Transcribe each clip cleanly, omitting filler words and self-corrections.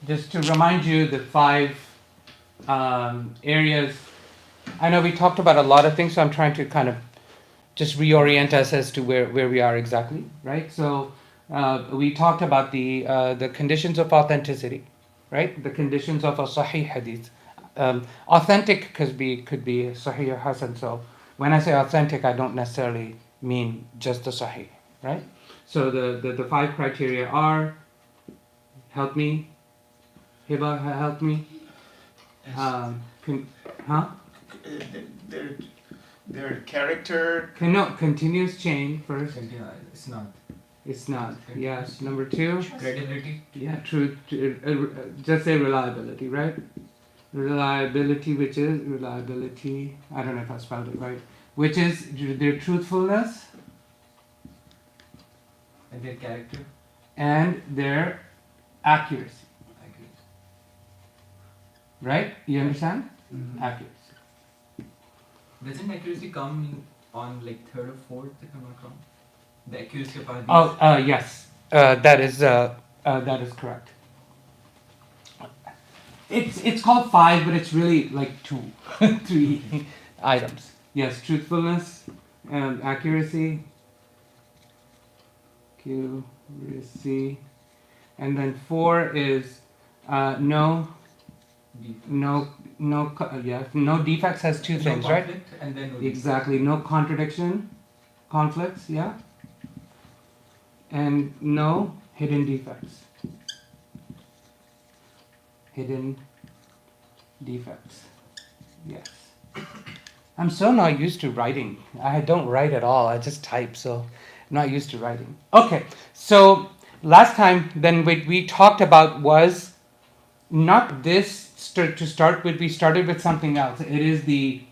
just to remind you the 5 areas. I know we talked about a lot of things, so I'm trying to kind of just reorient us as to where we are exactly, right? So we talked about the conditions of authenticity, right? The conditions of a Sahih Hadith. Authentic could be Sahih or Hasan. So when I say authentic, I don't necessarily mean just the Sahih, right? So the 5 criteria are, help me, Hiba, help me. Their character. Continuous chain first. It's not. Yes. Number 2. Credibility. Yeah, truth. Just say reliability, right? Reliability, which is reliability. I don't know if I spelled it right. Which is their truthfulness. And their character. And their accuracy. Right? You understand? Mm-hmm. Accuracy. Doesn't accuracy come on like 3rd or 4th, if I'm not wrong? The accuracy of hadith. Oh, yes. That is correct. It's called 5, but it's really like 2, 3 items. Yes, truthfulness, accuracy, and then 4 is no defects has 2 things, right? And then Exactly, no conflicts, yeah, and no hidden defects. Yes. I'm so not used to writing. I don't write at all. I just type, so I'm not used to writing. Okay, so last time then we talked about was not this to start with. We started with something else. It is the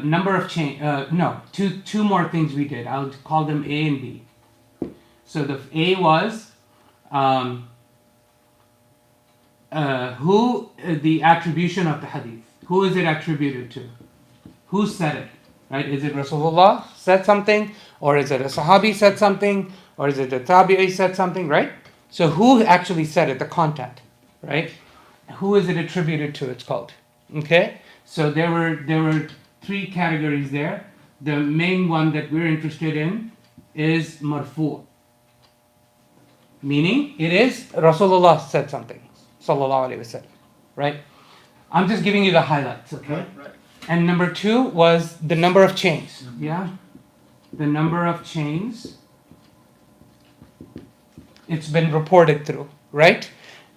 number of two more things we did. I'll call them A and B. So the A was the attribution of the hadith. Who is it attributed to? Who said it? Right? Is it Rasulullah said something, or is it a Sahabi said something, or is it a Tabi'i said something? Right? So who actually said it? The content, right? Who is it attributed to? It's called. Okay. So there were 3 categories there. The main one that we're interested in is marfu', meaning it is Rasulullah said something, sallallahu alaihi wasallam, right? I'm just giving you the highlights, okay? Right. And number 2 was the number of chains. Yeah, the number of chains it's been reported through, right?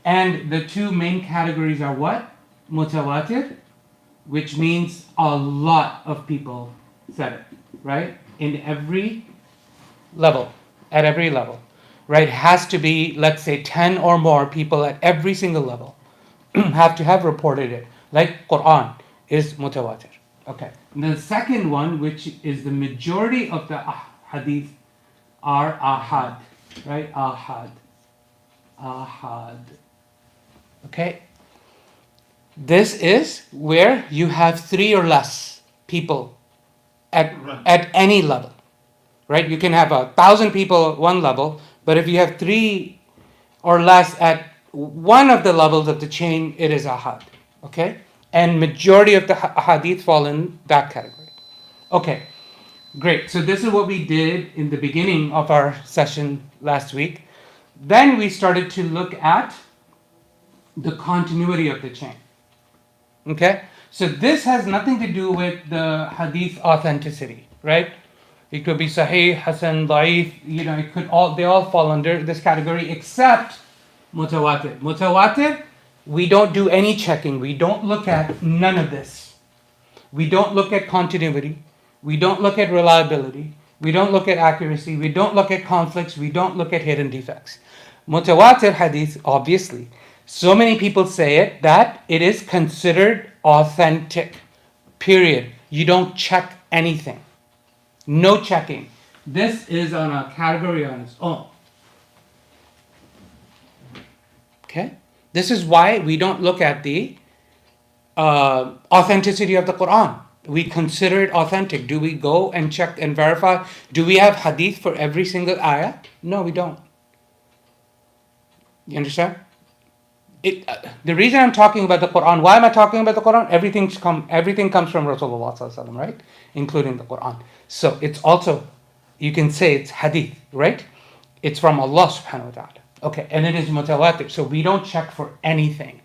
And the 2 main categories are what? Mutawatir, which means a lot of people said it, right? In every level, at every level, right? Has to be, let's say, 10 or more people at every single level have to have reported it. Like Quran is mutawatir. Okay. And the second one, which is the majority of the hadith, are ahad, right? Ahad. Okay. This is where you have 3 or less people at any level, right? You can have 1,000 people at one level, but if you have 3 or less at one of the levels of the chain, it is ahad. Okay? And majority of the hadith fall in that category. Okay, great. So this is what we did in the beginning of our session last week. Then we started to look at the continuity of the chain. Okay? So this has nothing to do with the hadith authenticity, right? It could be Sahih, Hasan, Daʿif, it could they all fall under this category except Mutawatir. Mutawatir, we don't do any checking. We don't look at none of this. We don't look at continuity. We don't look at reliability. We don't look at accuracy. We don't look at conflicts. We don't look at hidden defects. Mutawatir hadith, obviously, so many people say it that it is considered authentic. Period. You don't check anything. No checking. This is on a category on its own. Okay? This is why we don't look at the authenticity of the Quran. We consider it authentic. Do we go and check and verify? Do we have hadith for every single ayah? No, we don't. You understand? The reason I'm talking about the Quran, why am I talking about the Quran? Everything comes from Rasulullah sallallahu alaihi wasallam, right? Including the Quran. So it's also, you can say it's hadith, right? It's from Allah subhanahu wa ta'ala. Okay, and it is mutawatir. So we don't check for anything.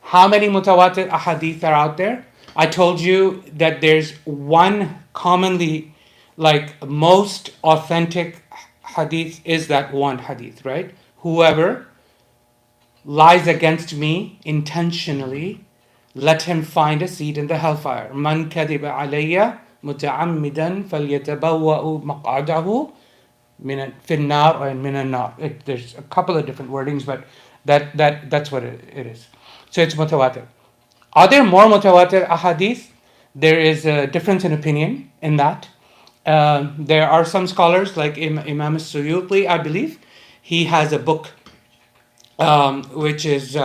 How many mutawatir ahadith are out there? I told you that there's one commonly, like most authentic hadith is that one hadith, right? Whoever lies against me intentionally, let him find a seat in the hellfire. Man kadiba alayya muta'ammidan falyatabawwa'u maq'adahu fin nar or min nar. There's a couple of different wordings, but that's what it is. So it's mutawatir. Are there more mutawatir ahadith? There is a difference in opinion in that. There are some scholars like Imam Suyuti, I believe. He has a book which is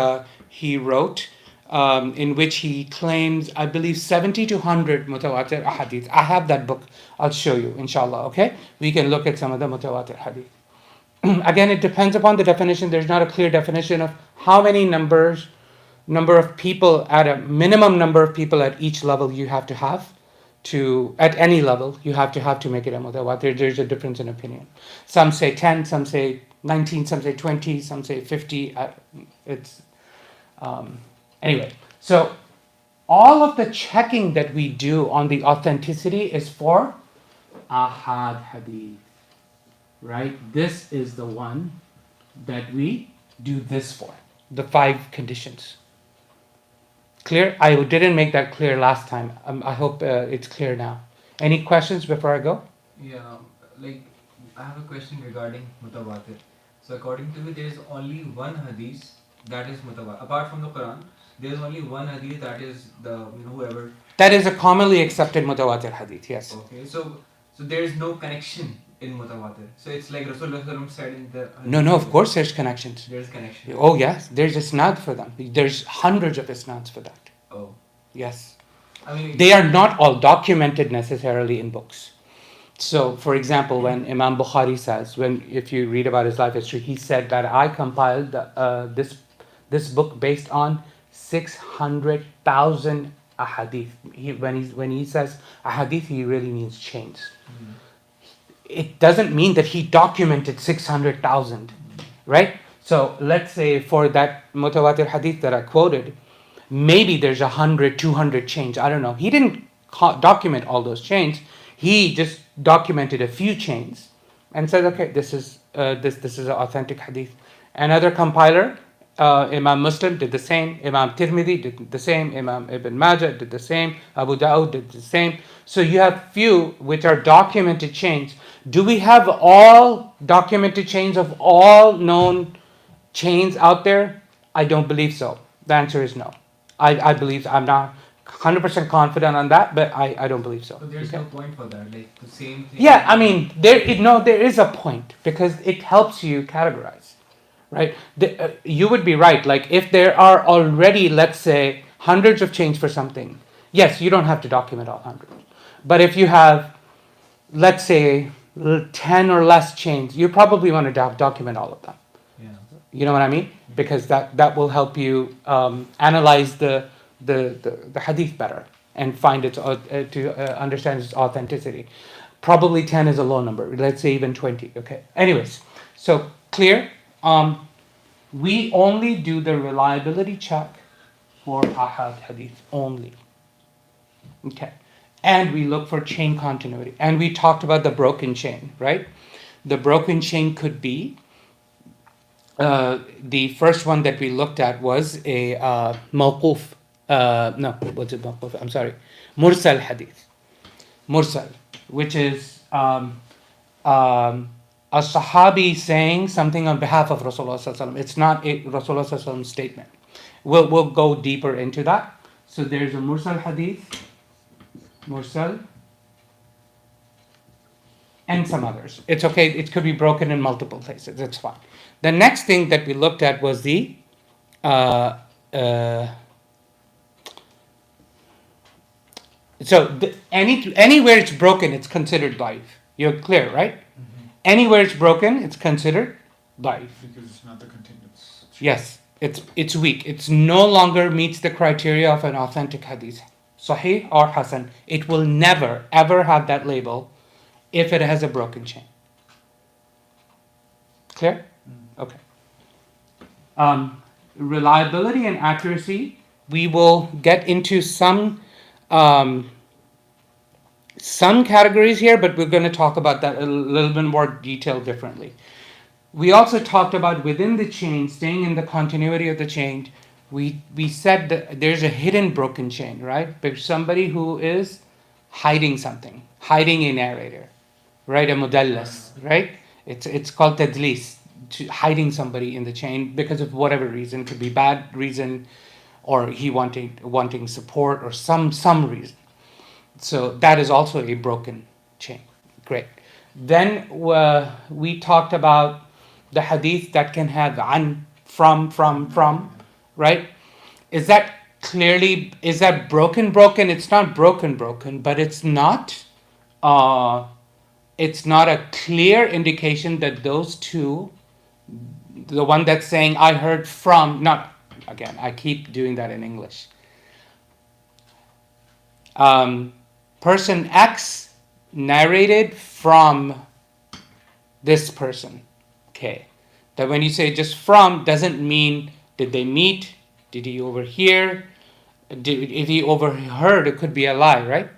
he wrote, in which he claims, I believe, 70 to 100 mutawatir ahadith. I have that book. I'll show you, inshallah. Okay, we can look at some of the mutawatir hadith. Again, it depends upon the definition. There's not a clear definition of how many number of people, at a minimum number of people at each level you have to have to, at any level you have to make it a mutawatir. There's a difference in opinion. Some say 10, some say 19, some say 20, some say 50. Anyway, so all of the checking that we do on the authenticity is for ahad hadith, right? This is the one that we do this for, the 5 conditions. Clear? I didn't make that clear last time. I hope it's clear now. Any questions before I go? Yeah, like I have a question regarding mutawatir. So according to me, there is only one hadith that is mutawatir. Apart from the Quran, there is only one hadith that is the whoever. That is a commonly accepted mutawatir hadith. Yes. Okay, so there is no connection in mutawatir. So it's like Rasulullah said in the. No. Of course, there's connections. There's connection. Oh yes, there's isnad for them. There's hundreds of isnads for that. Oh. Yes. I mean, they are not all documented necessarily in books. So, for example, when Imam Bukhari says, if you read about his life history, he said that I compiled this book based on 600,000 ahadith. When he says ahadith, he really means chains. Mm-hmm. It doesn't mean that he documented 600,000, right? So let's say for that mutawatir hadith that I quoted, maybe there's 100, 200 chains. I don't know. He didn't document all those chains. He just documented a few chains and said, okay, this is an authentic hadith. Another compiler, Imam Muslim, did the same. Imam Tirmidhi did the same. Imam Ibn Majah did the same. Abu Dawud did the same. So you have few which are documented chains. Do we have all documented chains of all known chains out there? I don't believe so. The answer is no. I believe, I'm not 100% confident on that, but I don't believe so. So there's no point for that, like the same thing. Yeah, I mean, there is a point because it helps you categorize, right? You would be right. Like if there are already, let's say, hundreds of chains for something, yes, you don't have to document all 100. But if you have, let's say, 10 or less chains, you probably want to document all of them. Yeah. You know what I mean? Because that will help you analyze the hadith better and find it to understand its authenticity. Probably 10 is a low number. Let's say even 20. Okay. Anyways, so clear. We only do the reliability check for ahad hadith only. Okay. And we look for chain continuity. And we talked about the broken chain, right? The broken chain could be, the first one that we looked at was a mawquf. What's it mawquf? I'm sorry. Mursal hadith. Mursal, which is a sahabi saying something on behalf of Rasulullah sallallahu alaihi wasallam. It's not a Rasulullah sallallahu alaihi wasallam statement. We'll go deeper into that. So there's a mursal hadith, mursal, and some others. It's okay. It could be broken in multiple places. It's fine. The next thing that we looked at was the anywhere it's broken, it's considered daif. You're clear, right? Mm-hmm. Anywhere it's broken, it's considered daif. Because it's not the continuous. Yes. It's weak. It's no longer meets the criteria of an authentic hadith, Sahih or Hasan. It will never ever have that label if it has a broken chain. Clear? Okay. Reliability and accuracy. We will get into some categories here, but we're going to talk about that a little bit more detailed differently. We also talked about within the chain, staying in the continuity of the chain. We said that there's a hidden broken chain, right? There's somebody who is hiding something, hiding a narrator, right? A mudallas, right? It's called tadlis, hiding somebody in the chain because of whatever reason. Could be bad reason, or he wanting support, or some reason. So that is also a broken chain. Great. Then we talked about the hadith that can have an, from, right? Is that broken? It's not broken, but it's not a clear indication that those two, the one that's saying I heard from, not, again, I keep doing that in English. Person X narrated from this person. Okay. That when you say just from, doesn't mean did they meet, did he overhear, if he overheard, it could be a lie, right?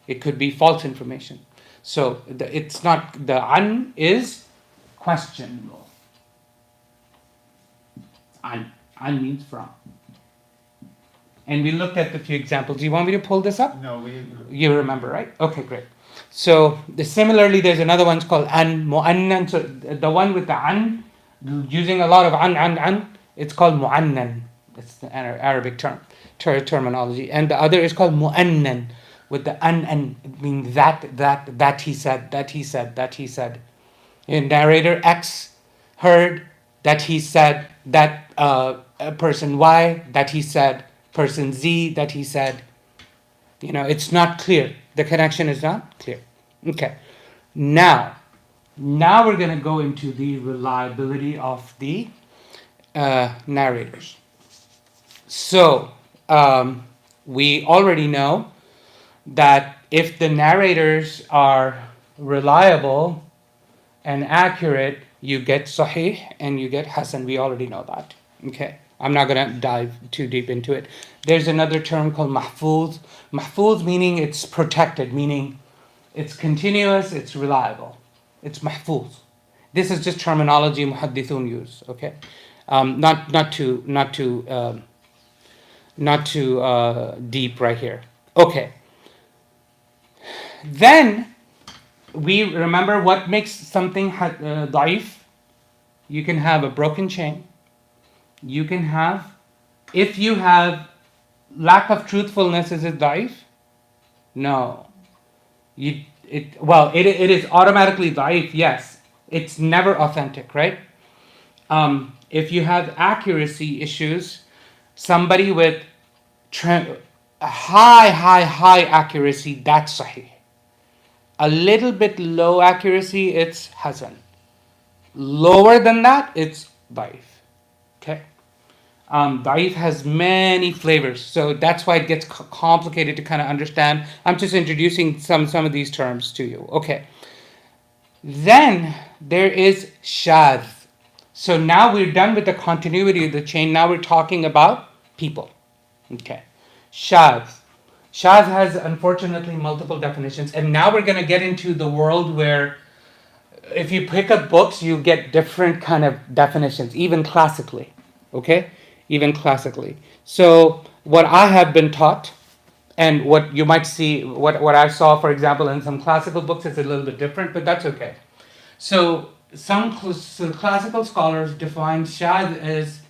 It could be false information. So it's not, the an is questionable. An means from. And we looked at the few examples. Do you want me to pull this up? No, You remember, right? Okay, great. So similarly, there's another one called an, mu'annan. So the one with the an, using a lot of an, it's called mu'annan. It's the Arabic terminology. And the other is called mu'annan, with the an, meaning that he said. And narrator X heard that he said, that person Y, that he said, person Z, that he said. It's not clear. The connection is not clear. Okay. Now we're going to go into the reliability of the narrators. So we already know that if the narrators are reliable and accurate, you get Sahih and you get Hasan. We already know that. Okay. I'm not going to dive too deep into it. There's another term called mahfuz. Mahfuz meaning it's protected, meaning it's continuous, it's reliable. It's mahfuz. This is just terminology muhaddithun use, okay? Not too deep right here. Okay. Then we remember what makes something Daʿif. You can have a broken chain. You can have, if you have lack of truthfulness, is it Daʿif? No. It is automatically Daʿif, yes. It's never authentic, right? If you have accuracy issues, somebody with high accuracy, that's Sahih. A little bit low accuracy, it's Hasan. Lower than that, it's Daʿif. Okay. Daif has many flavors, so that's why it gets complicated to kind of understand. I'm just introducing some of these terms to you. Okay. Then there is Shadh. So now we're done with the continuity of the chain. Now we're talking about people. Okay. Shadh. Shadh has unfortunately multiple definitions, and now we're going to get into the world where if you pick up books, you get different kind of definitions, even classically. Okay? Even classically. So what I have been taught, and what you might see, what I saw, for example, in some classical books is a little bit different, but that's okay. So some classical scholars define Shadh as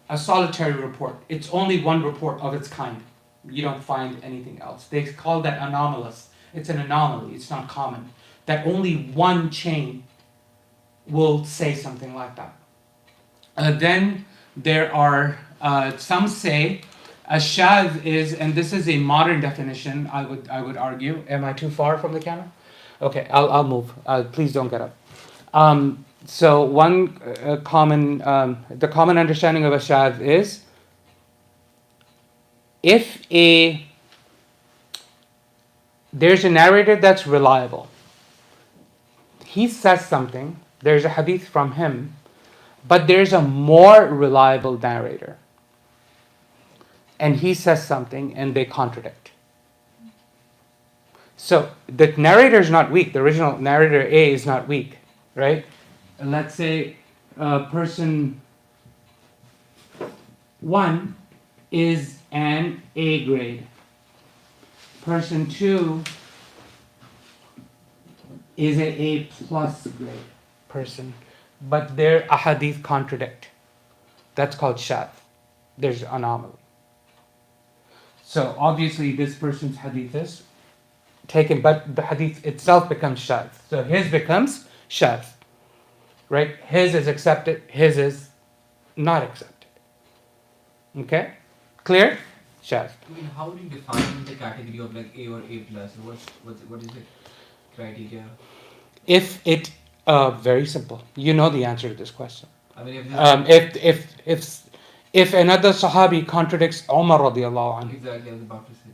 a solitary report. It's only one report of its kind. You don't find anything else. They call that anomalous. It's an anomaly. It's not common. That only one chain will say something like that. Then there are, some say, a shadh is, and this is a modern definition, I would argue. Am I too far from the camera? Okay, I'll move. Please don't get up. So one the common understanding of a shadh is if there's a narrator that's reliable. He says something, there's a hadith from him, but there's a more reliable narrator. And he says something and they contradict. So the narrator is not weak. The original narrator A is not weak, right? Let's say person 1 is an A grade. Person 2 is an A plus grade person. But their ahadith contradict. That's called shadh. There's anomaly. So obviously this person's hadith is taken, but the hadith itself becomes shadh. So his becomes shadh. Right? His is accepted, his is not accepted. Okay? Clear? Shadh. I mean, how do you define the category of like A or A plus? What is the criteria? If it very simple. You know the answer to this question. I mean, If another Sahabi contradicts Umar radiallahu anhu, exactly, I was about to say.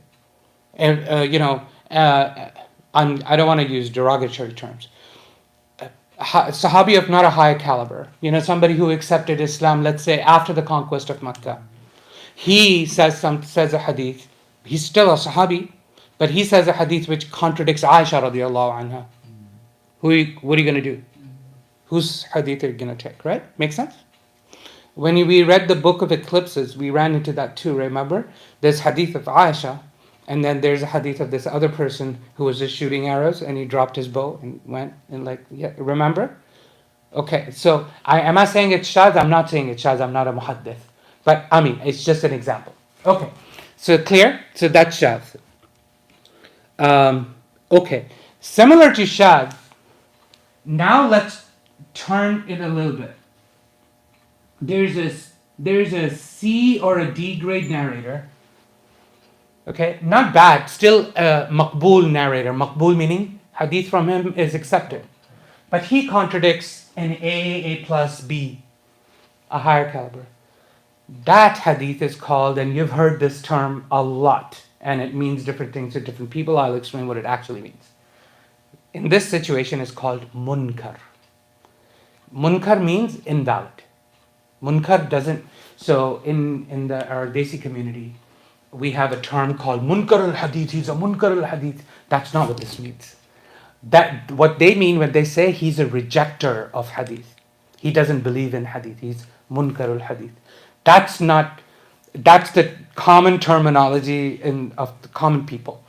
and I don't want to use derogatory terms. Sahabi of not a high caliber, somebody who accepted Islam, let's say after the conquest of Makkah, he says a hadith. He's still a Sahabi, but he says a hadith which contradicts Aisha radiallahu anha. What are you going to do? Whose hadith are you going to take? Right? Make sense? When we read the book of eclipses, we ran into that too. Remember, there's hadith of Aisha. And then there's a hadith of this other person who was just shooting arrows and he dropped his bow and went and remember? Okay, so am I saying it's shadh? I'm not saying it's shadh. I'm not a muhaddith. But I mean, it's just an example. Okay, so clear? So that's shadh. Okay, similar to shadh, now let's turn it a little bit. There's a C or a D grade narrator. Okay, not bad, still a Maqbul narrator. Maqbul meaning hadith from him is accepted. But he contradicts an A plus, B, a higher caliber. That hadith is called, and you've heard this term a lot, and it means different things to different people. I'll explain what it actually means. In this situation, it's called Munkar. Munkar means invalid. Munkar doesn't, so in our Desi community, we have a term called Munkar al-Hadith. He's a Munkar al-Hadith. That's not what this means. That what they mean when they say he's a rejecter of hadith. He doesn't believe in hadith. He's Munkar al-Hadith. That's the common terminology of the common people.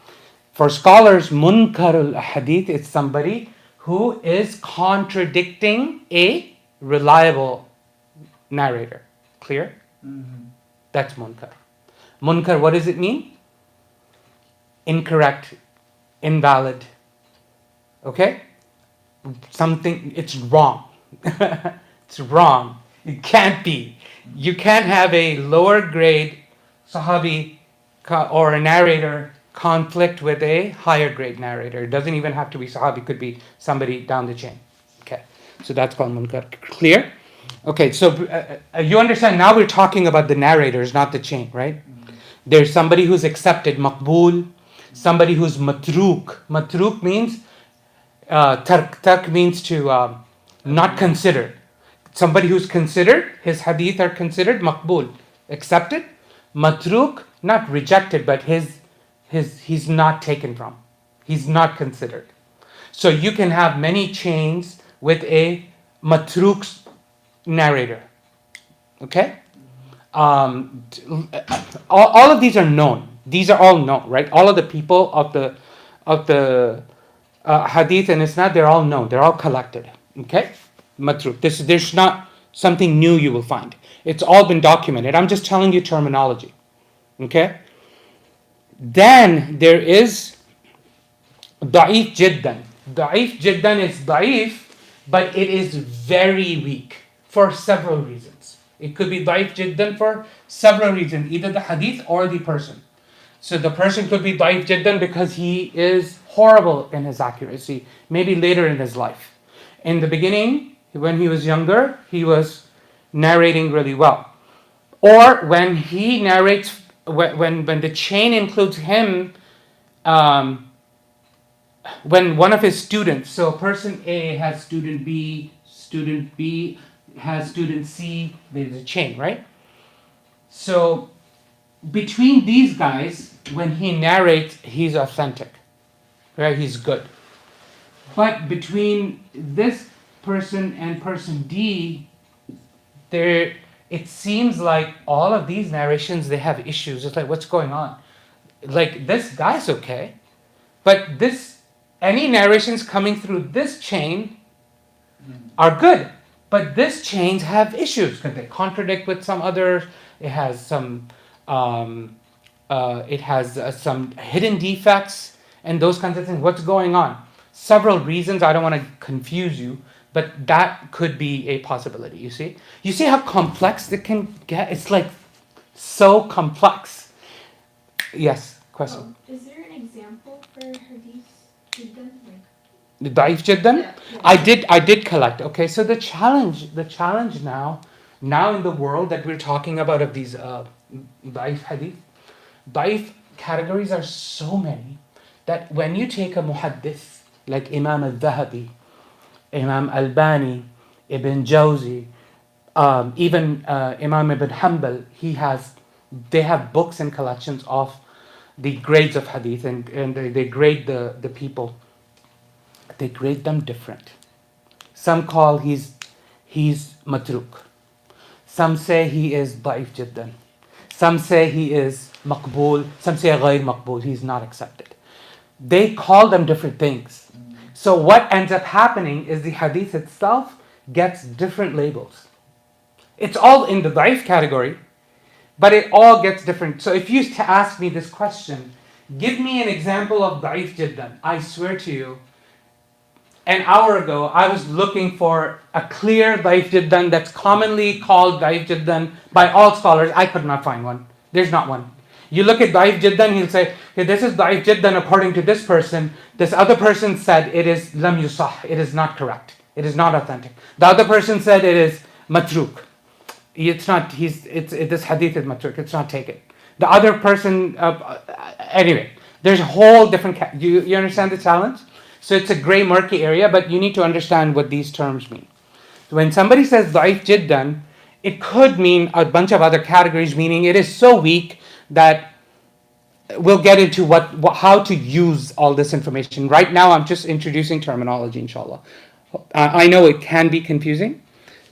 For scholars, Munkar al-Hadith is somebody who is contradicting a reliable narrator. Clear? Mm-hmm. That's Munkar. Munkar, what does it mean? Incorrect, invalid. Okay? Something, it's wrong. It's wrong. It can't be. You can't have a lower grade Sahabi or a narrator conflict with a higher grade narrator. It doesn't even have to be Sahabi, it could be somebody down the chain. Okay, so that's called Munkar. Clear? Okay, so you understand, now we're talking about the narrators, not the chain, right? There's somebody who's accepted, Maqbul, somebody who's Matruk. Matruk means, tark means to not consider. Somebody who's considered, his hadith are considered Maqbul, accepted. Matruk, not rejected, but he's not taken from. He's not considered. So you can have many chains with a Matruk narrator. Okay? All of these are known. These are all known, right? All of the people of the hadith and Isnad, they're all known. They're all collected. Okay? Matruk. There's not something new you will find. It's all been documented. I'm just telling you terminology. Okay? Then there is Daʿif Jiddan. Daʿif Jiddan is Daʿif, but it is very weak for several reasons. It could be Daʿif Jiddan for several reasons, either the hadith or the person. So the person could be Daʿif Jiddan because he is horrible in his accuracy, maybe later in his life. In the beginning, when he was younger, he was narrating really well. Or when he narrates, when the chain includes him, when one of his students, so person A has student B has student C, there's a chain, right? So between these guys, when he narrates, he's authentic, right? He's good. But between this person and person D, it seems like all of these narrations, they have issues. It's like, what's going on? Like, this guy's okay, but any narrations coming through this chain are good, but this chains have issues because they contradict with some others. It has some some hidden defects and those kinds of things. What's going on? Several reasons. I don't want to confuse you, but that could be a possibility. You see how complex it can get. It's like so complex. Yes, question. Is there an example for Hadith Jiddan? The Daif Jiddan? Yeah. I did collect. Okay, so the challenge now in the world that we're talking about of these Daif Hadith, Daif categories are so many that when you take a muhaddith like Imam al-Dhahabi, Imam Albani, Ibn Jawzi, even Imam Ibn Hanbal, they have books and collections of the grades of hadith, and they grade the people. They grade them different. Some call he's Matruk. Some say he is Daif Jiddan. Some say he is Maqbul. Some say Ghayrihī Maqbūl. He's not accepted. They call them different things. So what ends up happening is the hadith itself gets different labels. It's all in the Daif category, but it all gets different. So if you ask me this question, give me an example of Daif Jiddan. I swear to you, an hour ago, I was looking for a clear Daif Jiddan that's commonly called Daif Jiddan by all scholars. I could not find one. There's not one. You look at Daif Jiddan, he'll say, okay, this is Daif Jiddan according to this person. This other person said it is lam yusah. It is not correct. It is not authentic. The other person said it is matruk. It's not. This hadith is matruk. It's not taken. The other person. Anyway, there's a whole different. You understand the challenge? So it's a gray, murky area, but you need to understand what these terms mean. So when somebody says Daif Jiddan, it could mean a bunch of other categories, meaning it is so weak that we'll get into how to use all this information. Right now, I'm just introducing terminology, inshallah. I know it can be confusing.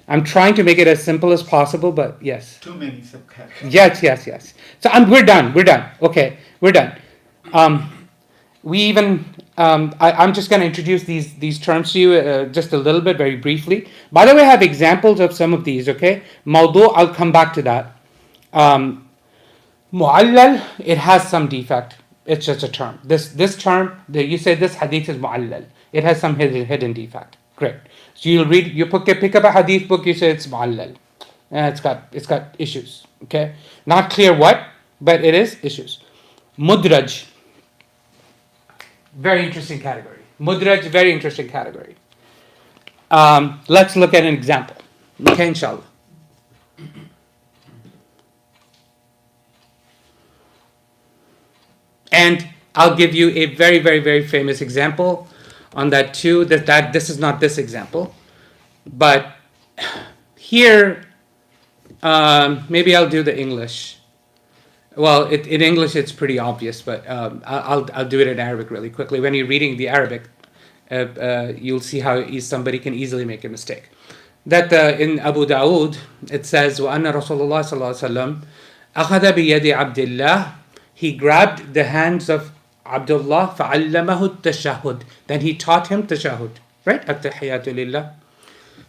I'm trying to make it as simple as possible, but yes. Too many subcategories. Yes. So we're done. Okay, we're done. I'm just going to introduce these terms to you just a little bit, very briefly. By the way, I have examples of some of these, okay? Mawdu', I'll come back to that. Mu'allal, it has some defect. It's just a term. This term, you say this hadith is mu'allal. It has some hidden defect. Great. So you'll read, you pick up a hadith book, you say it's mu'allal. It's got issues, okay? Not clear what, but it is issues. Mudraj. Very interesting category. Mudraj, very interesting category. Let's look at an example. Okay, inshallah. And I'll give you a very, very, very famous example on that too. That this is not this example, but here maybe I'll do the English. Well, in English it's pretty obvious, but I'll do it in Arabic really quickly. When you're reading the Arabic, you'll see how somebody can easily make a mistake. That in Abu Dawood it says, وَأَنَّ رَسُولَ اللَّهِ صَلَّى اللَّهُ عَلَيْهِ وَسَلَّمَ أَخَذَ بِيَدِ عَبْدِ اللَّهِ. He grabbed the hands of Abdullah فَعَلَّمَهُ التَّشَهُدْ. Then he taught him tashahud, right? التحيات لله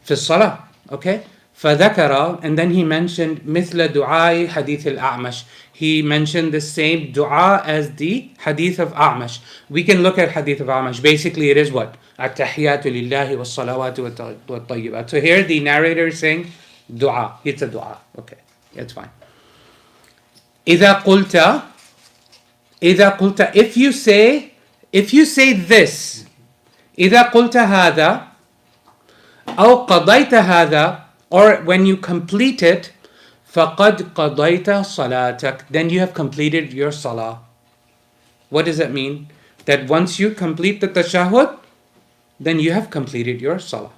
في الصلاة. Okay. فذكر, and then he mentioned مثل دعاء حديث الأعمش. He mentioned the same dua as the hadith of A'mash. We can look at hadith of A'mash. Basically, it is what? التحيات لله والصلوات والطيبات. So here the narrator is saying dua. It's a dua. Okay, it's fine. إذا قلت, if you say this, إذا قلت هذا أو قضيت هذا, or when you complete it, فقد قضيت صلاتك, then you have completed your salah. What does that mean? That once you complete the tashahhud, then you have completed your salah.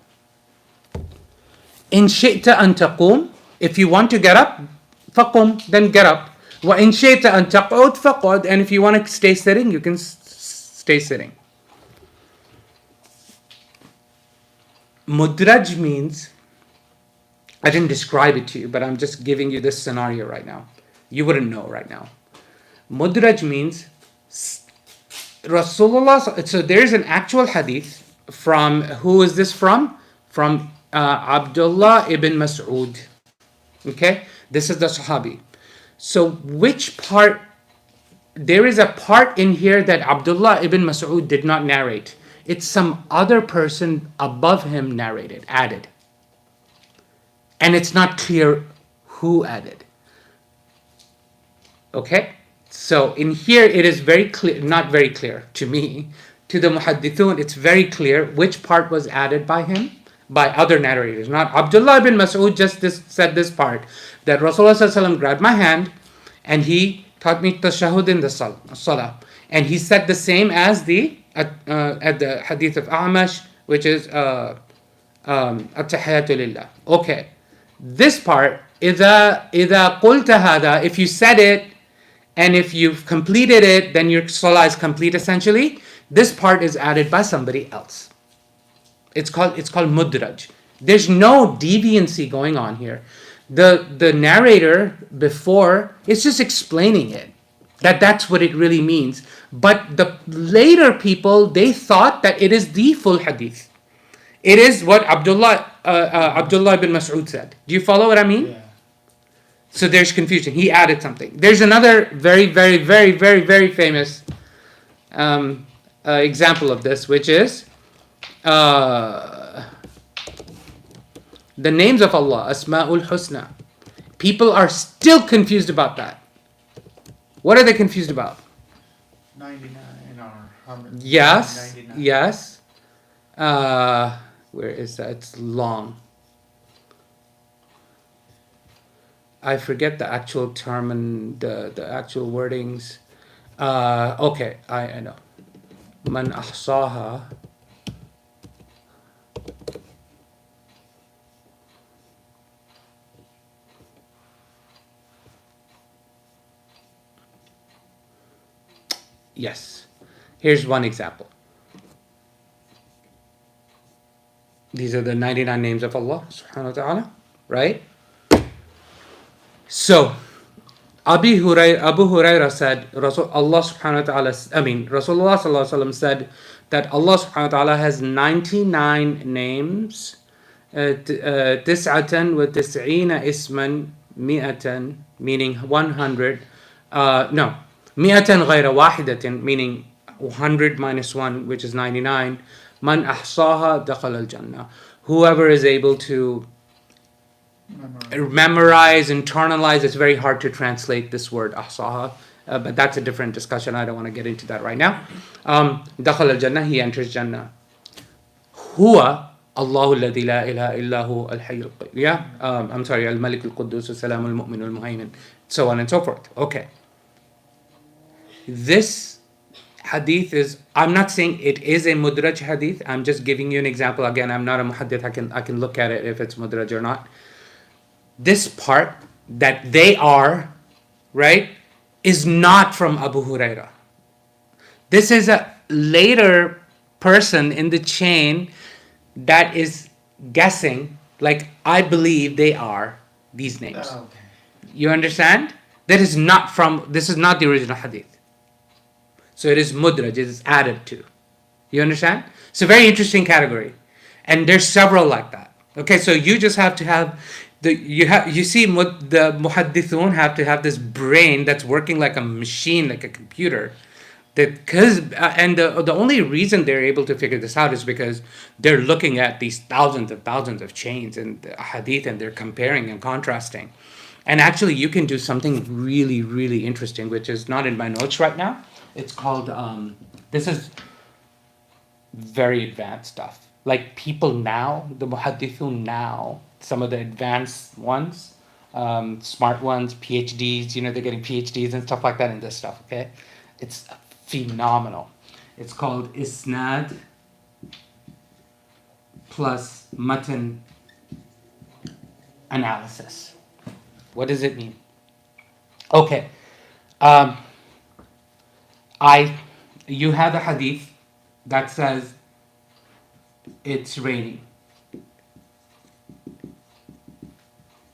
إن شئت أن تقوم, if you want to get up, فقم, then get up. وإن شئت أن تقعد فقعد, and if you want to stay sitting, you can stay sitting. Mudraj means, I didn't describe it to you, but I'm just giving you this scenario right now. You wouldn't know right now. Mudraj means Rasulullah. So there's an actual hadith from, who is this from? From Abdullah ibn Mas'ud. Okay, this is the Sahabi. So which part? There is a part in here that Abdullah ibn Mas'ud did not narrate. It's some other person above him narrated, added. And it's not clear who added. Okay? So in here it is very clear, not very clear to me. To the muhaddithun, it's very clear which part was added by him, by other narrators. Not Abdullah ibn Mas'ud just said this part, that Rasulullah sallallahu alaihi wasallam grabbed my hand and he taught me tashahhud in the salah. And he said the same as at the hadith of A'mash, which is at-tahiyatu lillah. Okay. This part, إذا قلت هذا, if you said it and if you've completed it, then your salah is complete essentially. This part is added by somebody else. It's called mudraj. There's no deviancy going on here. The narrator before is just explaining it, that's what it really means. But the later people, they thought that it is the full hadith. It is what Abdullah ibn Mas'ud said. Do you follow what I mean? Yeah. So there's confusion. He added something. There's another very, very, very, very, very famous example of this, which is the names of Allah, Asma'ul Husna. People are still confused about that. What are they confused about? 99 or 100. Yes, 99. yes. Where is that? It's long. I forget the actual term and the actual wordings. Okay, I know. Man ahsaha. Yes. Here's one example. These are the 99 names of Allah subhanahu wa ta'ala, right? So, Abu Hurairah said, Rasulullah sallallahu alaihi wasallam said that Allah subhanahu wa ta'ala has 99 names, tis'atan wa tis'ina isman mi'atan, meaning 100, mi'atan ghayra wahidatin, meaning 100 minus 1, which is 99. Man ahsaha dakhal al-jannah. Whoever is able to memorize, internalize, it's very hard to translate this word ahsaha, but that's a different discussion. I don't want to get into that right now. Dakhal al-jannah, he enters Jannah. Huwa Allahu alladhi la ilaha illahu al-hayy al-qayyum. I'm sorry, al-malik al-quddus al-salam al-mu'min al-muhaymin, so on and so forth. Okay. This hadith is, I'm not saying it is a mudraj hadith. I'm just giving you an example. Again, I'm not a muhaddith. I can look at it if it's mudraj or not. This part that they are, right, is not from Abu Hurairah. This is a later person in the chain that is guessing, like, I believe they are these names. Oh, okay. You understand? This is not the original hadith. So it is mudraj, it is added to. You understand? It's a very interesting category. And there's several like that. Okay, so you just have to have the muhaddithun have to have this brain that's working like a machine, like a computer. The only reason they're able to figure this out is because they're looking at these thousands of chains and hadith, and they're comparing and contrasting. And actually you can do something really, really interesting, which is not in my notes right now. It's called, this is very advanced stuff. like people now, the muhaddithun now, some of the advanced ones, smart ones, PhDs, they're getting PhDs and stuff like that in this stuff, okay? It's phenomenal. It's called Isnad plus Matn analysis. What does it mean? Okay. You have a hadith that says it's raining.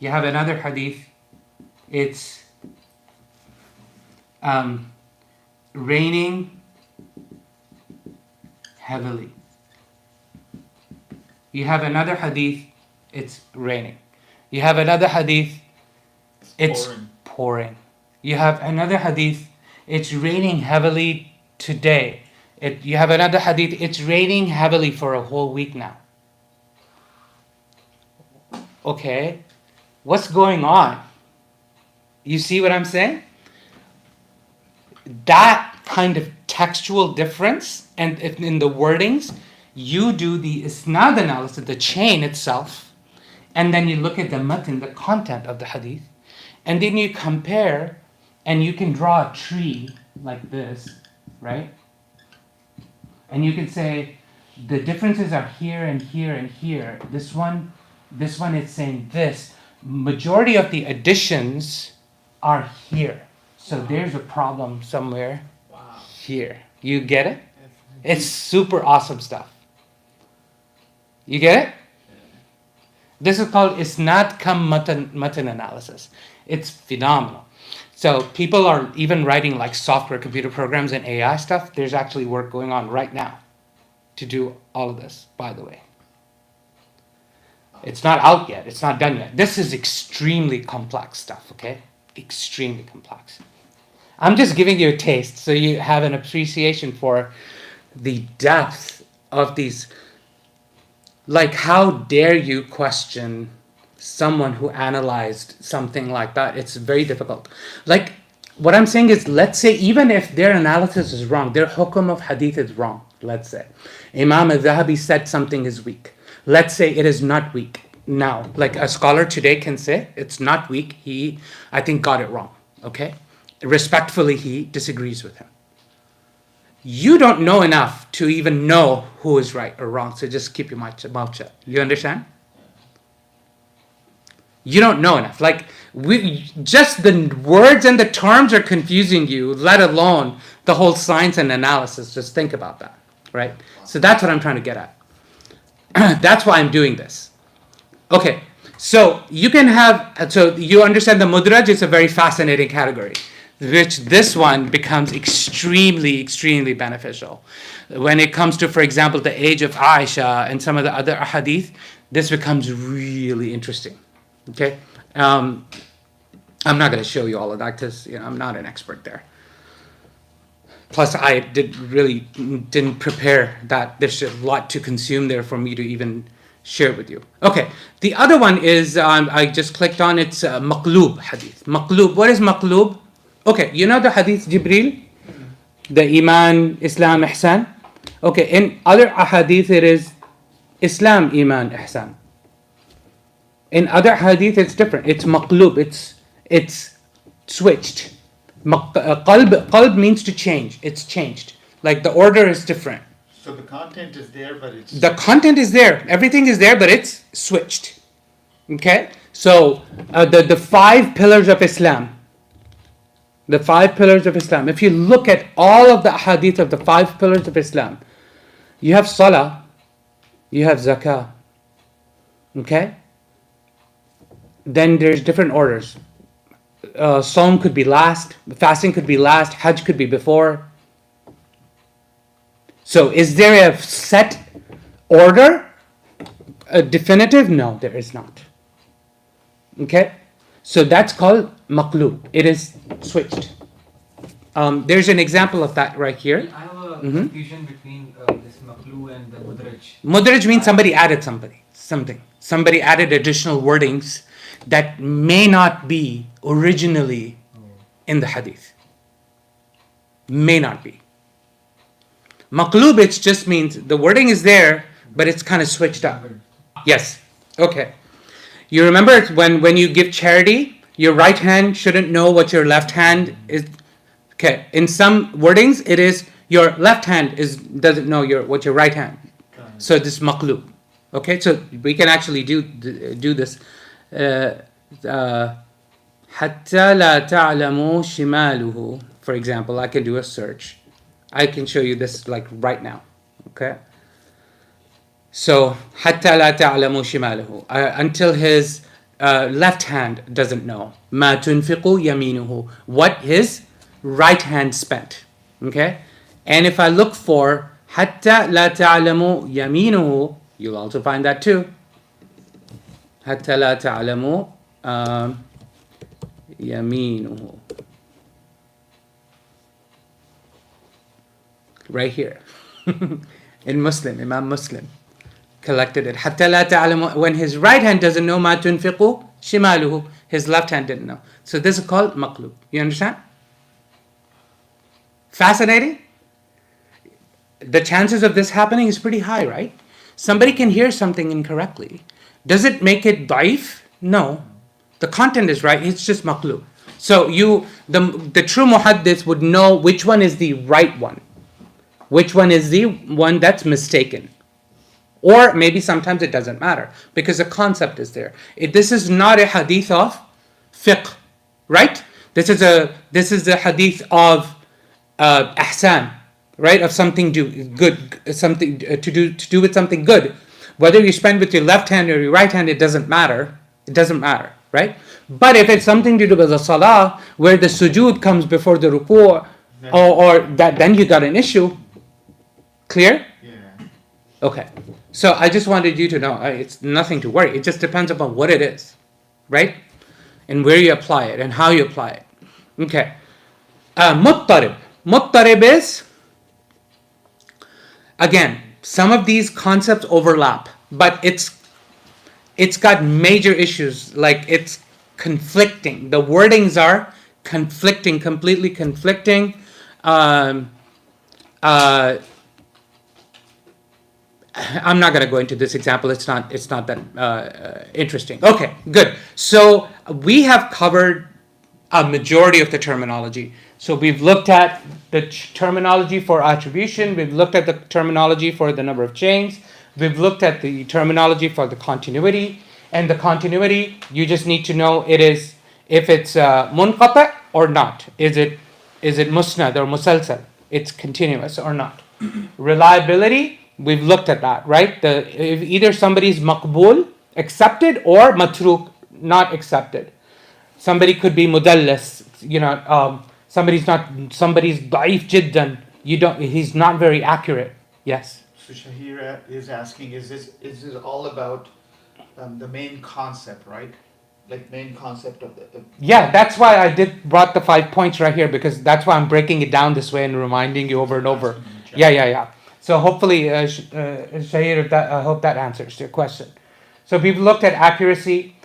You have another hadith, it's raining heavily. You have another hadith, it's raining. You have another hadith, it's pouring. You have another hadith, it's raining heavily today. You have another hadith, it's raining heavily for a whole week now. Okay, what's going on? You see what I'm saying? That kind of textual difference, and in the wordings, you do the isnad analysis, the chain itself, and then you look at the matn, the content of the hadith, and then you compare, and you can draw a tree like this, right? And you can say, the differences are here and here and here. This one is saying this. Majority of the additions are here. So there's a problem somewhere here. You get it? It's super awesome stuff. You get it? This is called Isnad kam Matn analysis. It's phenomenal. So people are even writing like software, computer programs, and AI stuff. There's actually work going on right now to do all of this, by the way. It's not out yet. It's not done yet. This is extremely complex stuff, okay? Extremely complex. I'm just giving you a taste so you have an appreciation for the depth of these. Like, how dare you question someone who analyzed something like that? It's very difficult. Like, what I'm saying is, let's say even if their analysis is wrong, their hukum of hadith is wrong, let's say. Imam al-Dhahabi said something is weak. Let's say it is not weak. Now, like a scholar today can say, it's not weak. He, I think, got it wrong, okay? Respectfully, he disagrees with him. You don't know enough to even know who is right or wrong, so just keep your mouth shut. You understand? You don't know enough. Like, just the words and the terms are confusing you, let alone the whole science and analysis. Just think about that, right? So that's what I'm trying to get at. That's why I'm doing this. Okay, so you can have, so you understand the Mudraj is a very fascinating category, which this one becomes extremely, extremely beneficial. When it comes to, for example, the age of Aisha and some of the other hadith, this becomes really interesting. Okay, I'm not going to show you all of that because I'm not an expert there. Plus, I didn't prepare that. There's a lot to consume there for me to even share it with you. Okay, the other one is I just clicked on. It's Maqlub hadith. Maqlub. What is Maqlub? Okay, you know the Hadith Jibril, the Iman, Islam, Ihsan. Okay, in other hadith it is Islam, Iman, Ihsan. In other hadith, it's different. It's maqlub. It's switched. Qalb means to change. It's changed. Like the order is different. So the content is there, but it's... The content is there. Everything is there, but it's switched. Okay? So the 5 pillars of Islam. The 5 pillars of Islam. If you look at all of the hadith of the 5 pillars of Islam, you have salah, you have zakah. Okay? Then there's different orders. Saum could be last, fasting could be last, Hajj could be before. So is there a set order? A definitive? No, there is not. Okay? So that's called maqlub. It is switched. There's an example of that right here. I have a confusion between this maqlub and the mudraj. Mudraj means somebody added something. Somebody added additional wordings that may not be originally in the hadith. May not be. Maqlub, it just means the wording is there, but it's kind of switched up. Yes. Okay. You remember when you give charity, your right hand shouldn't know what your left hand is. Okay. In some wordings, it is your left hand doesn't know what your right hand. So this is maqlub. Okay. So we can actually do this. حتى لا تعلموا شماله. For example, I can do a search. I can show you this like right now. Okay. So حتى لا تعلموا شماله, until his left hand doesn't know. ما تنفق يمينه, what his right hand spent. Okay. And if I look for حتى لا تعلموا يمينه, you'll also find that too. حتى لا تعلموا يمينه. Right here. In Muslim, Imam Muslim collected it. حتى لا تعلموا, when his right hand doesn't know ما تنفق شماله, his left hand didn't know. So this is called maqlub. You understand? Fascinating? The chances of this happening is pretty high, right? Somebody can hear something incorrectly. Does it make it daif? No. The content is right, it's just maqlub. So the true muhaddith would know which one is the right one. Which one is the one that's mistaken. Or maybe sometimes it doesn't matter because the concept is there. This is not a hadith of fiqh, right? This is the hadith of ihsan, right? Of something good, something to do with something good. Whether you spend with your left hand or your right hand, it doesn't matter. It doesn't matter, right? But if it's something to do with the salah, where the sujood comes before the ruku', or that, then you got an issue. Clear? Yeah. Okay. So I just wanted you to know, it's nothing to worry. It just depends upon what it is, right? And where you apply it and how you apply it. Okay. Muttarib. Muttarib is, again, some of these concepts overlap, but it's got major issues, like it's conflicting. The wordings are conflicting, completely conflicting. I'm not going to go into this example. It's not that interesting. Okay, good. So we have covered a majority of the terminology. So we've looked at the terminology for attribution. We've looked at the terminology for the number of chains. We've looked at the terminology for the continuity. And the continuity, you just need to know it is if it's munqata or not. Is it musnad or musalsal? It's continuous or not. Reliability, we've looked at that, right? If either somebody's maqbul, accepted, or matruk, not accepted. Somebody could be mudallas, somebody's Daʿif Jiddan. He's not very accurate. Yes. So Shahira is asking, is this all about the main concept, right? Like main concept of the Yeah, that's why I brought the 5 points right here, because that's why I'm breaking it down this way and reminding you over and over. Yeah. So hopefully, Shahir, I hope that answers your question. So we've looked at accuracy.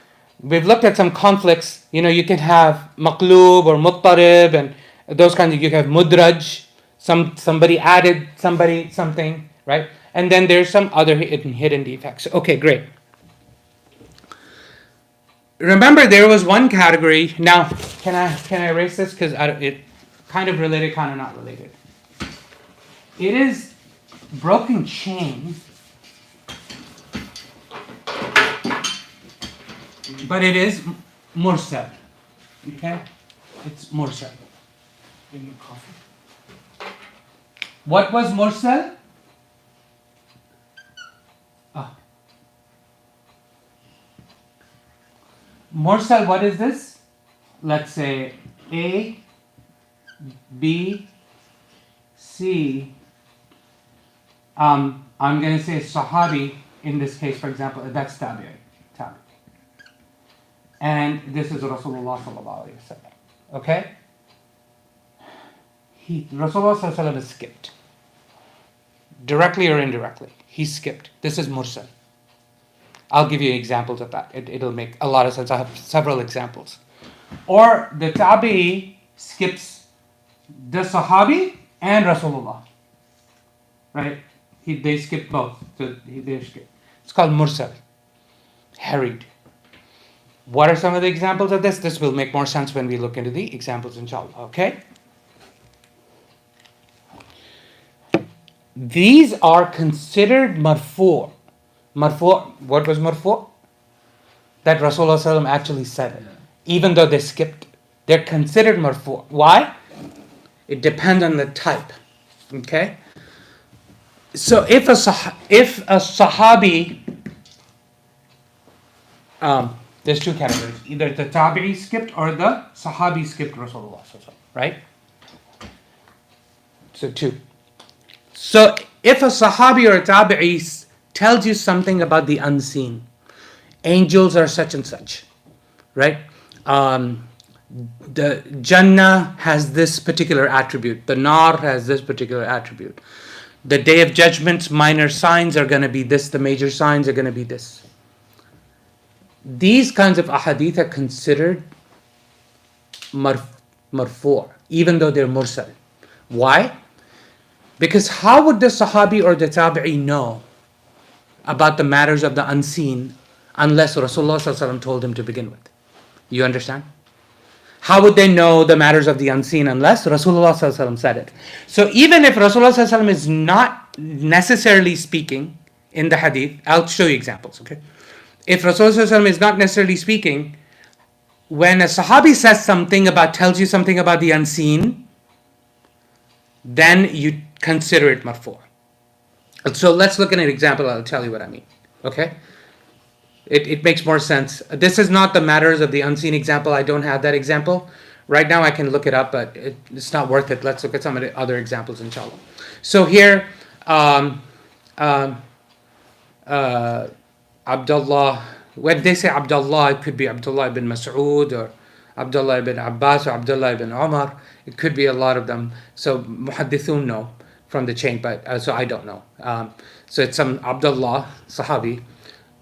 We've looked at some conflicts. You can have maqlub or muttarib and those kinds of. You have mudraj. Somebody added something, right? And then there's some other hidden defects. Okay, great. Remember, there was one category. Now, can I erase this because it kind of related, kind of not related. It is broken chain, but it is mursal. Okay, it's mursal. in the coffee. What was mursal? Mursal, what is this? Let's say A, B, C. I'm going to say Sahabi in this case, for example, that's Tabi'i. And this is Rasulullah sallallahu alaihi wasallam. Okay? Rasulullah sallallahu alaihi wasallam is skipped. Directly or indirectly. He skipped. This is mursal. I'll give you examples of that. It'll make a lot of sense. I have several examples. Or the Tabi'i skips the Sahabi and Rasulullah. Right? they skipped both. So they skipped. It's called mursal, harried. What are some of the examples of this? This will make more sense when we look into the examples, inshallah. Okay? These are considered marfu'. Marfu', what was marfu'? That Rasulullah ﷺ actually said it. Even though they skipped, they're considered marfu'. Why? It depends on the type. Okay? So if a sahabi, there's two categories. Either the tabi'i skipped or the sahabi skipped Rasulullah ﷺ, right? So two. So if a sahabi or a tabi'i tells you something about the unseen, angels are such and such, right? The Jannah has this particular attribute. The Nar has this particular attribute. The Day of Judgment's minor signs are going to be this. The major signs are going to be this. These kinds of ahadith are considered marfu', even though they're mursal. Why? Because how would the sahabi or the tabi'i know about the matters of the unseen unless Rasulullah ﷺ told him to begin with? You understand? How would they know the matters of the unseen unless Rasulullah ﷺ said it? So even if Rasulullah ﷺ is not necessarily speaking in the hadith, I'll show you examples, okay? If Rasulullah ﷺ is not necessarily speaking, when a sahabi says something tells you something about the unseen, then you consider it marfu'. So let's look at an example, I'll tell you what I mean, okay? It makes more sense. This is not the matters of the unseen example. I don't have that example. Right now I can look it up, but it's not worth it. Let's look at some of the other examples, inshallah. So here, Abdullah, when they say Abdullah, it could be Abdullah ibn Mas'ud or Abdullah ibn Abbas or Abdullah ibn Umar. It could be a lot of them. So muhaddithun know from the chain, but so I don't know. So it's some Abdullah, Sahabi.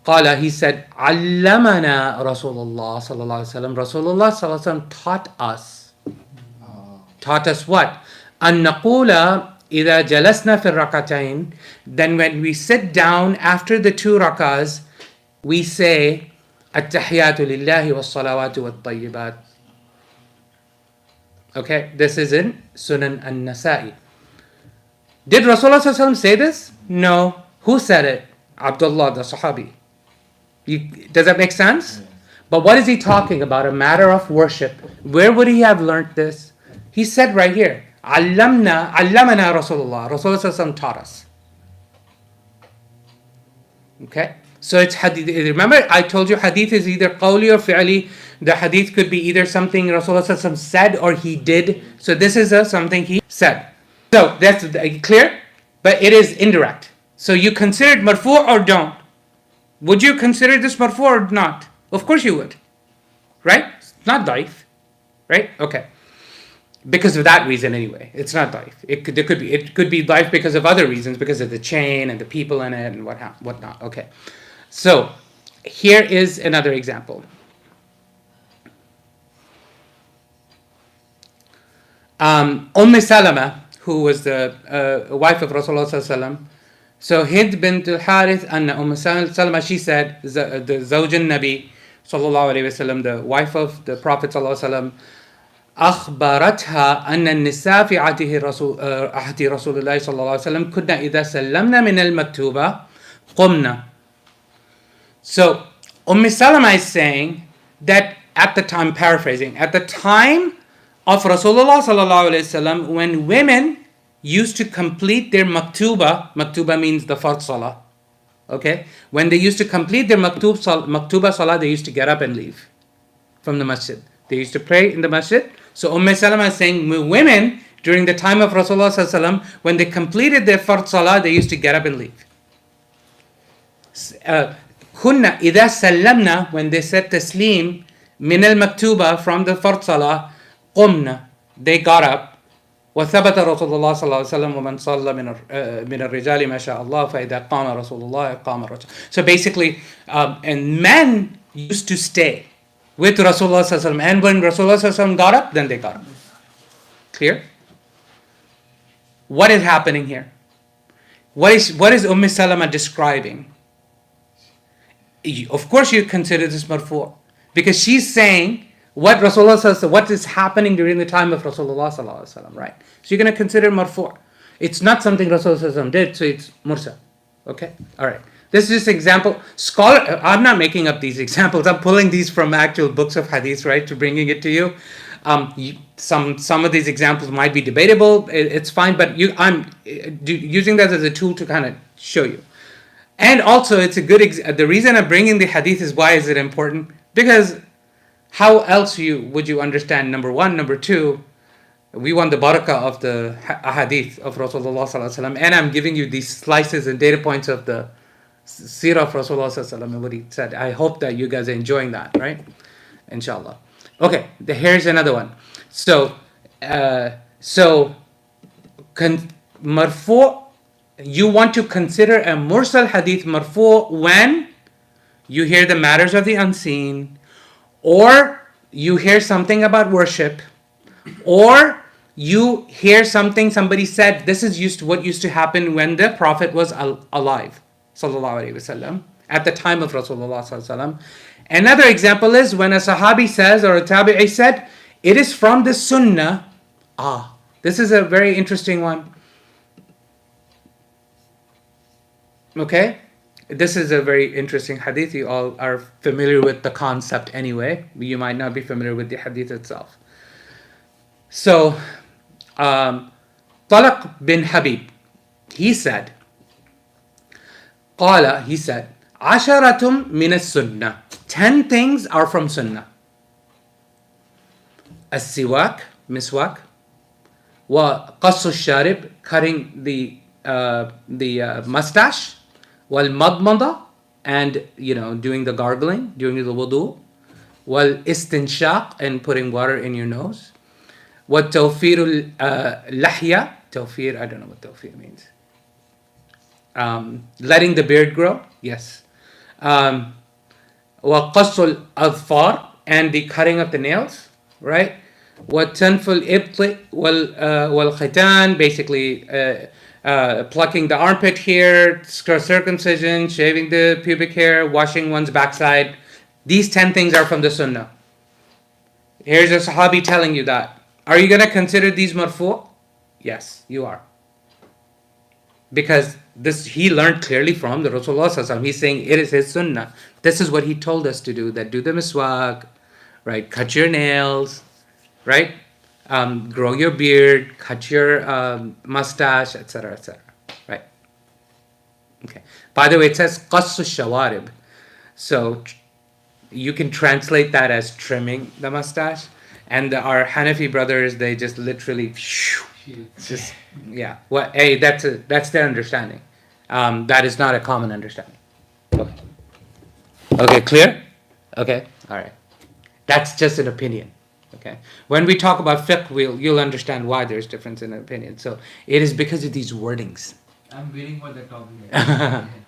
Qala, he said, Allamana Rasulullah sallallahu alaihi wasallam. Rasulullah sallallahu alaihi wasallam taught us. Taught us what? An naqula idha jalasna fi rak'atayn. Then when we sit down after the two rak'ahs, we say, At-tahiyatu lillahi was-salawatu wat-tayyibat. Okay, this is in Sunan an-Nasa'i. Did Rasulullah sallallahu alaihi wasallam say this? No. Who said it? Abdullah, the Sahabi. Does that make sense? But what is he talking about? A matter of worship. Where would he have learnt this? He said right here, Allamana Rasulullah. Rasulullah taught us. Okay? So it's hadith. Remember, I told you hadith is either qawli or fi'li. The hadith could be either something Rasulullah said or he did. So this is something he said. So that's clear? But it is indirect. So you consider it marfu' or don't? Would you consider this marfu' or not? Of course you would. Right? It's not daif. Right? Okay. Because of that reason anyway. It's not daif. It could be daif because of other reasons, because of the chain and the people in it and whatnot. Okay. So here is another example. Salama, who was the wife of Rasulullah sallallahu alaihi wasallam. So Hind bint al-Harith, Anna Salama, she said, the Zawjan Nabi sallallahu alaihi wasallam, the wife of the Prophet sallallahu alaihi wasallam, أخبرتها أن النساء في عهد رسول الله صلى الله عليه وسلم كنا إذا سلمنا من المكتوبة قمنا. So Salama is saying that at the time, paraphrasing, at the time of Rasulullah sallallahu alaihi wasallam, when women used to complete their maktuba means the fard salah, okay? When they used to complete their maktuba salah, they used to get up and leave from the masjid. They used to pray in the masjid. So Salama is saying women during the time of Rasulullah sallallahu alaihi wasallam, when they completed their fard salah, they used to get up and leave. Kunna idha sallamna, when they said taslim min al-maktuba, from the fard salah, qumna, they got up. وثبت رسول الله صلى الله عليه وسلم ومن صلى من الرجال ما شاء الله فإذا قام رسول الله قام الرجل. So basically, and men used to stay with Rasulullah sallallahu alaihi wasallam, and when Rasulullah sallallahu alaihi wasallam got up, then they got up. Clear? What is happening here? what is Salama describing? Of course you consider this marfu', because she's saying what Rasulullah says, what is happening during the time of Rasulullah sallallahu alaihi wasallam, right? So you're going to consider marfu'. It's not something Rasulullah did, so it's mursal. Okay? All right. This is just example. I'm not making up these examples. I'm pulling these from actual books of hadith, right, to bringing it to you. Some of these examples might be debatable. It's fine, but I'm using that as a tool to kind of show you. And also, it's a good. The reason I'm bringing the hadith is, why is it important? Because how else would you understand? Number one, number two, we want the barakah of the hadith of Rasulullah sallallahu alaihi wasallam, and I'm giving you these slices and data points of the Sirah of Rasulullah sallallahu alaihi wasallam and what he said. I hope that you guys are enjoying that, right? Inshallah. Okay, here's another one. So marfu', you want to consider a mursal hadith marfu' when you hear the matters of the unseen, or you hear something about worship, or you hear something somebody said, this is what used to happen when the Prophet was alive, sallallahu alaihi wasallam, at the time of Rasulullah sallallahu alaihi wasallam. Another example is when a sahabi says, or a tabi'i said, it is from the Sunnah. This is a very interesting one. Okay? This is a very interesting hadith. You all are familiar with the concept anyway. You might not be familiar with the hadith itself. So, Talaq bin Habib, he said, Asharatum min as-sunnah. 10 things are from Sunnah. As-siwak, miswak, wa qassu sharib, cutting the mustache, wal madmada, and doing the gargling, doing the wudu, wal istinshaq, and putting water in your nose, wa tawfirul lahya, tawfir, I don't know what tawfir means. Letting the beard grow, yes. Wa qassul adfar, and the cutting of the nails, right? Wa tanful ibti wal khitan, basically plucking the armpit hair, circumcision, shaving the pubic hair, washing one's backside. These 10 things are from the Sunnah. Here's a Sahabi telling you that. Are you going to consider these marfu'? Yes, you are. Because he learned clearly from the Rasulullah sallallahu alaihi wasallam. He's saying it is his Sunnah. This is what he told us to do. That do the miswak, right? Cut your nails, right? Grow your beard, cut your mustache, etc., etc. Right? Okay. By the way, it says qassu shawarib, so you can translate that as trimming the mustache. And our Hanafi brothers, they just literally, just yeah. Well, hey, that's their understanding. That is not a common understanding. Okay. Okay, clear? Okay, all right. That's just an opinion. Okay. When we talk about fiqh, you'll understand why there's difference in opinion. So it is because of these wordings. I'm waiting for the topic.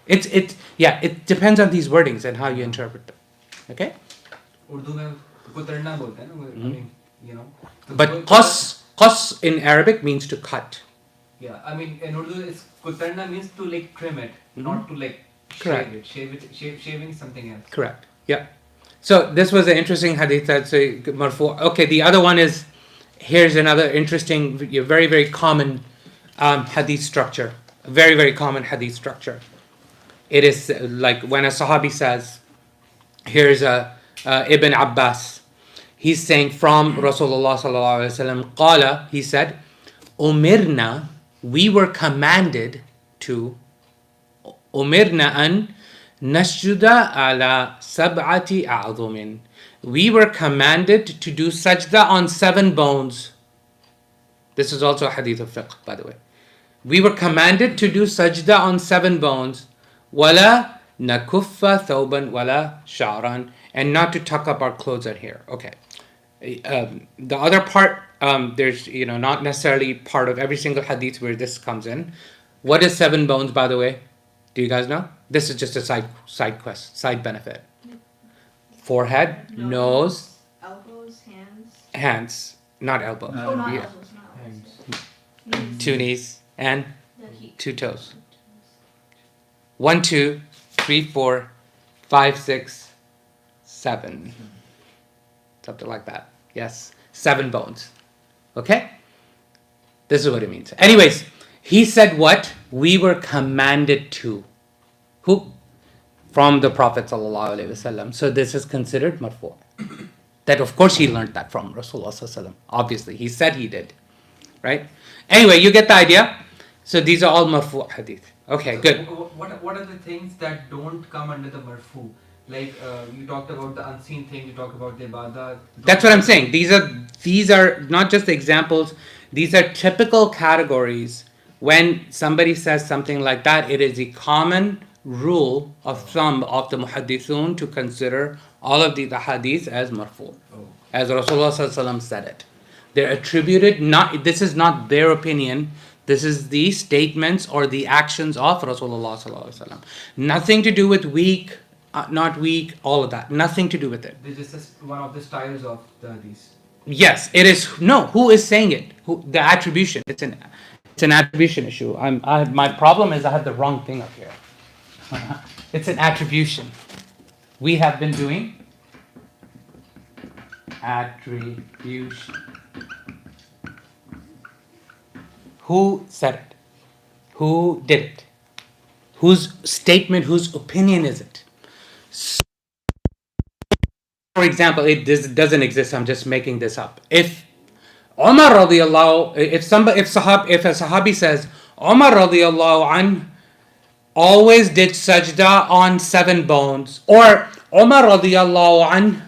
It depends on these wordings and how you interpret them. Okay. Urdu mein kutarna bolte hain, I mean, But qas in Arabic means to cut. Yeah, I mean in Urdu, it's kutarna means to like trim it, not to like Correct. Shaving something else. Correct. Yeah. So this was an interesting hadith that's a marfu'. Okay, the other one is, here's another interesting, very, very common hadith structure. Very, very common hadith structure. It is like when a sahabi says, here's Ibn Abbas. He's saying from Rasulullah sallallahu alaihi wasallam, qala, he said, umirna, we were commanded to, umirna an nasjuda ala sab'ati a'zumin. We were commanded to do sajda on 7 bones. This is also a hadith of fiqh, by the way. We were commanded to do sajda on 7 bones. Wala nakuffa thawban wala sha'ran. And not to tuck up our clothes and hair. Okay. The other part, there's, not necessarily part of every single hadith where this comes in. What is 7 bones, by the way? Do you guys know? This is just a side benefit. Forehead, nose, elbows, hands, not elbows. Not Yeah. elbows, not elbows. 2 knees and The heel. 2 toes. 1, 2, 3, 4, 5, 6, 7. Something like that. Yes. 7 bones. Okay? This is what it means. Anyways, he said what? We were commanded to. Who? From the Prophet ﷺ. So this is considered marfu'. That of course he learned that from Rasulullah ﷺ. Obviously, he said he did. Right? Anyway, you get the idea? So these are all marfu' hadith. Okay, So good. What are the things that don't come under the marfu? Like you talked about the unseen thing, you talked about the ibadah. That's what I'm saying. These are not just examples. These are typical categories. When somebody says something like that, it is a common rule of thumb of the muhaddithun to consider all of the hadith as marfu'. As Rasulullah ﷺ said it. They're attributed, this is not their opinion, this is the statements or the actions of Rasulullah ﷺ. Nothing to do with weak, not weak, all of that. Nothing to do with it. This is one of the styles of the hadith. Yes, it is. No, who is saying it? The attribution. It's an attribution issue. My problem is I have the wrong thing up here. It's an attribution. We have been doing attribution. Who said it? Who did it? Whose statement, whose opinion is it? For example, this doesn't exist. I'm just making this up. If Umar radiallahu, if a sahabi says Umar radiallahu an always did sajda on 7 bones, or Umar radiallahu an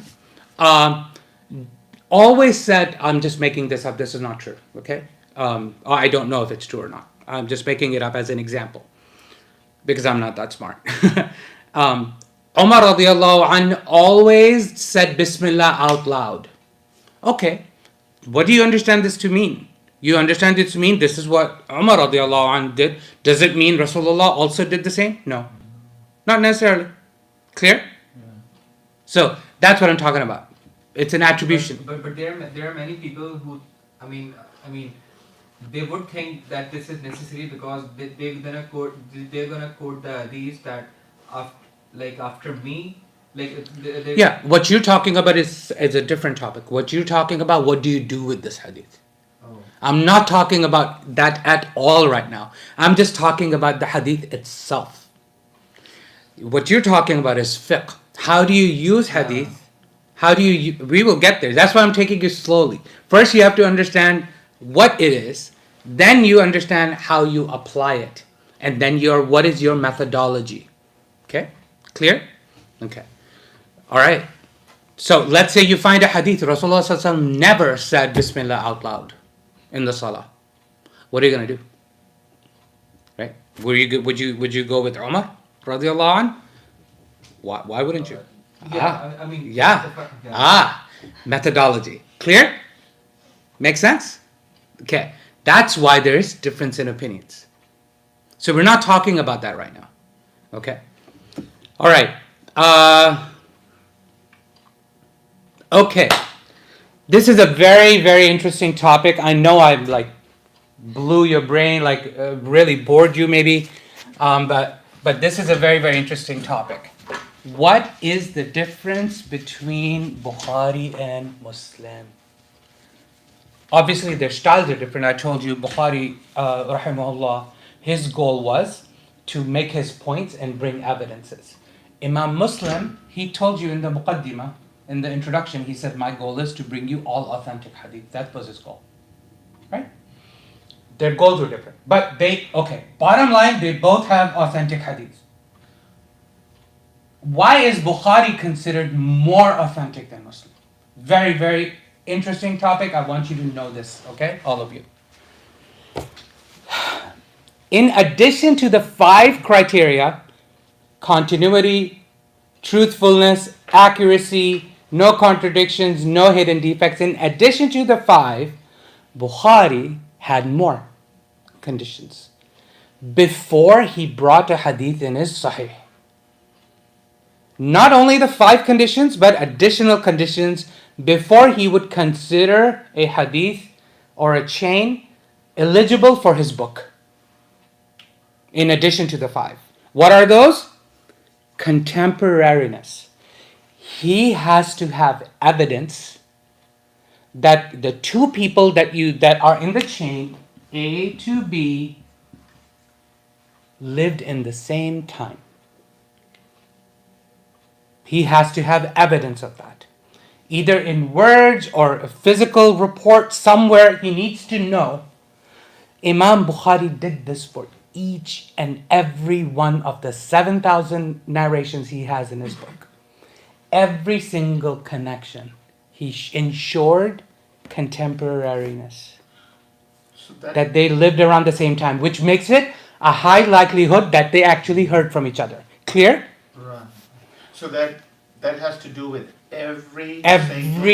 always said, I'm just making this up. This is not true. Okay, I don't know if it's true or not. I'm just making it up as an example because I'm not that smart. Umar radiallahu anh always said Bismillah out loud. Okay, what do you understand this to mean? You understand it to mean this is what Umar radiallahu anh did. Does it mean Rasulullah also did the same? No, not necessarily. Clear? Yeah. So that's what I'm talking about. It's an attribution. But there are many people who, I mean, they would think that this is necessary because they're gonna quote the hadith that after me, Yeah, what you're talking about is a different topic. What you're talking about, what do you do with this hadith? Oh. I'm not talking about that at all right now. I'm just talking about the hadith itself. What you're talking about is fiqh. How do you use hadith? We will get there. That's why I'm taking you slowly. First, you have to understand what it is. Then you understand how you apply it. And then what is your methodology. Okay? Clear? Okay. All right. So let's say you find a hadith. Rasulullah ﷺ never said Bismillah out loud in the salah. What are you going to do? Right? Would you go with Umar radiallahu anh? Why wouldn't you? Methodology. Clear? Make sense? Okay. That's why there is difference in opinions. So we're not talking about that right now. Okay. All right. Okay. This is a very, very interesting topic. I know I've blew your brain, really bored you maybe. But this is a very, very interesting topic. What is the difference between Bukhari and Muslim? Obviously, their styles are different. I told you, Bukhari, rahimahullah, his goal was to make his points and bring evidences. Imam Muslim, he told you in the muqaddimah, in the introduction, he said, my goal is to bring you all authentic hadith. That was his goal. Right? Their goals were different. But bottom line, they both have authentic hadith. Why is Bukhari considered more authentic than Muslim? Very, very interesting topic. I want you to know this, okay? All of you. In addition to the 5 criteria, continuity, truthfulness, accuracy, no contradictions, no hidden defects, in addition to the 5, Bukhari had more conditions before he brought a hadith in his Sahih. Not only the 5 conditions, but additional conditions before he would consider a hadith or a chain eligible for his book. In addition to the 5. What are those? Contemporariness. He has to have evidence that the two people that are in the chain, A to B, lived in the same time. He has to have evidence of that. Either in words or a physical report somewhere, he needs to know. Imam Bukhari did this for each and every one of the 7,000 narrations he has in his book. Every single connection, he ensured contemporariness. So That they lived around the same time, which makes it a high likelihood that they actually heard from each other. Clear? Right. So that has to do with every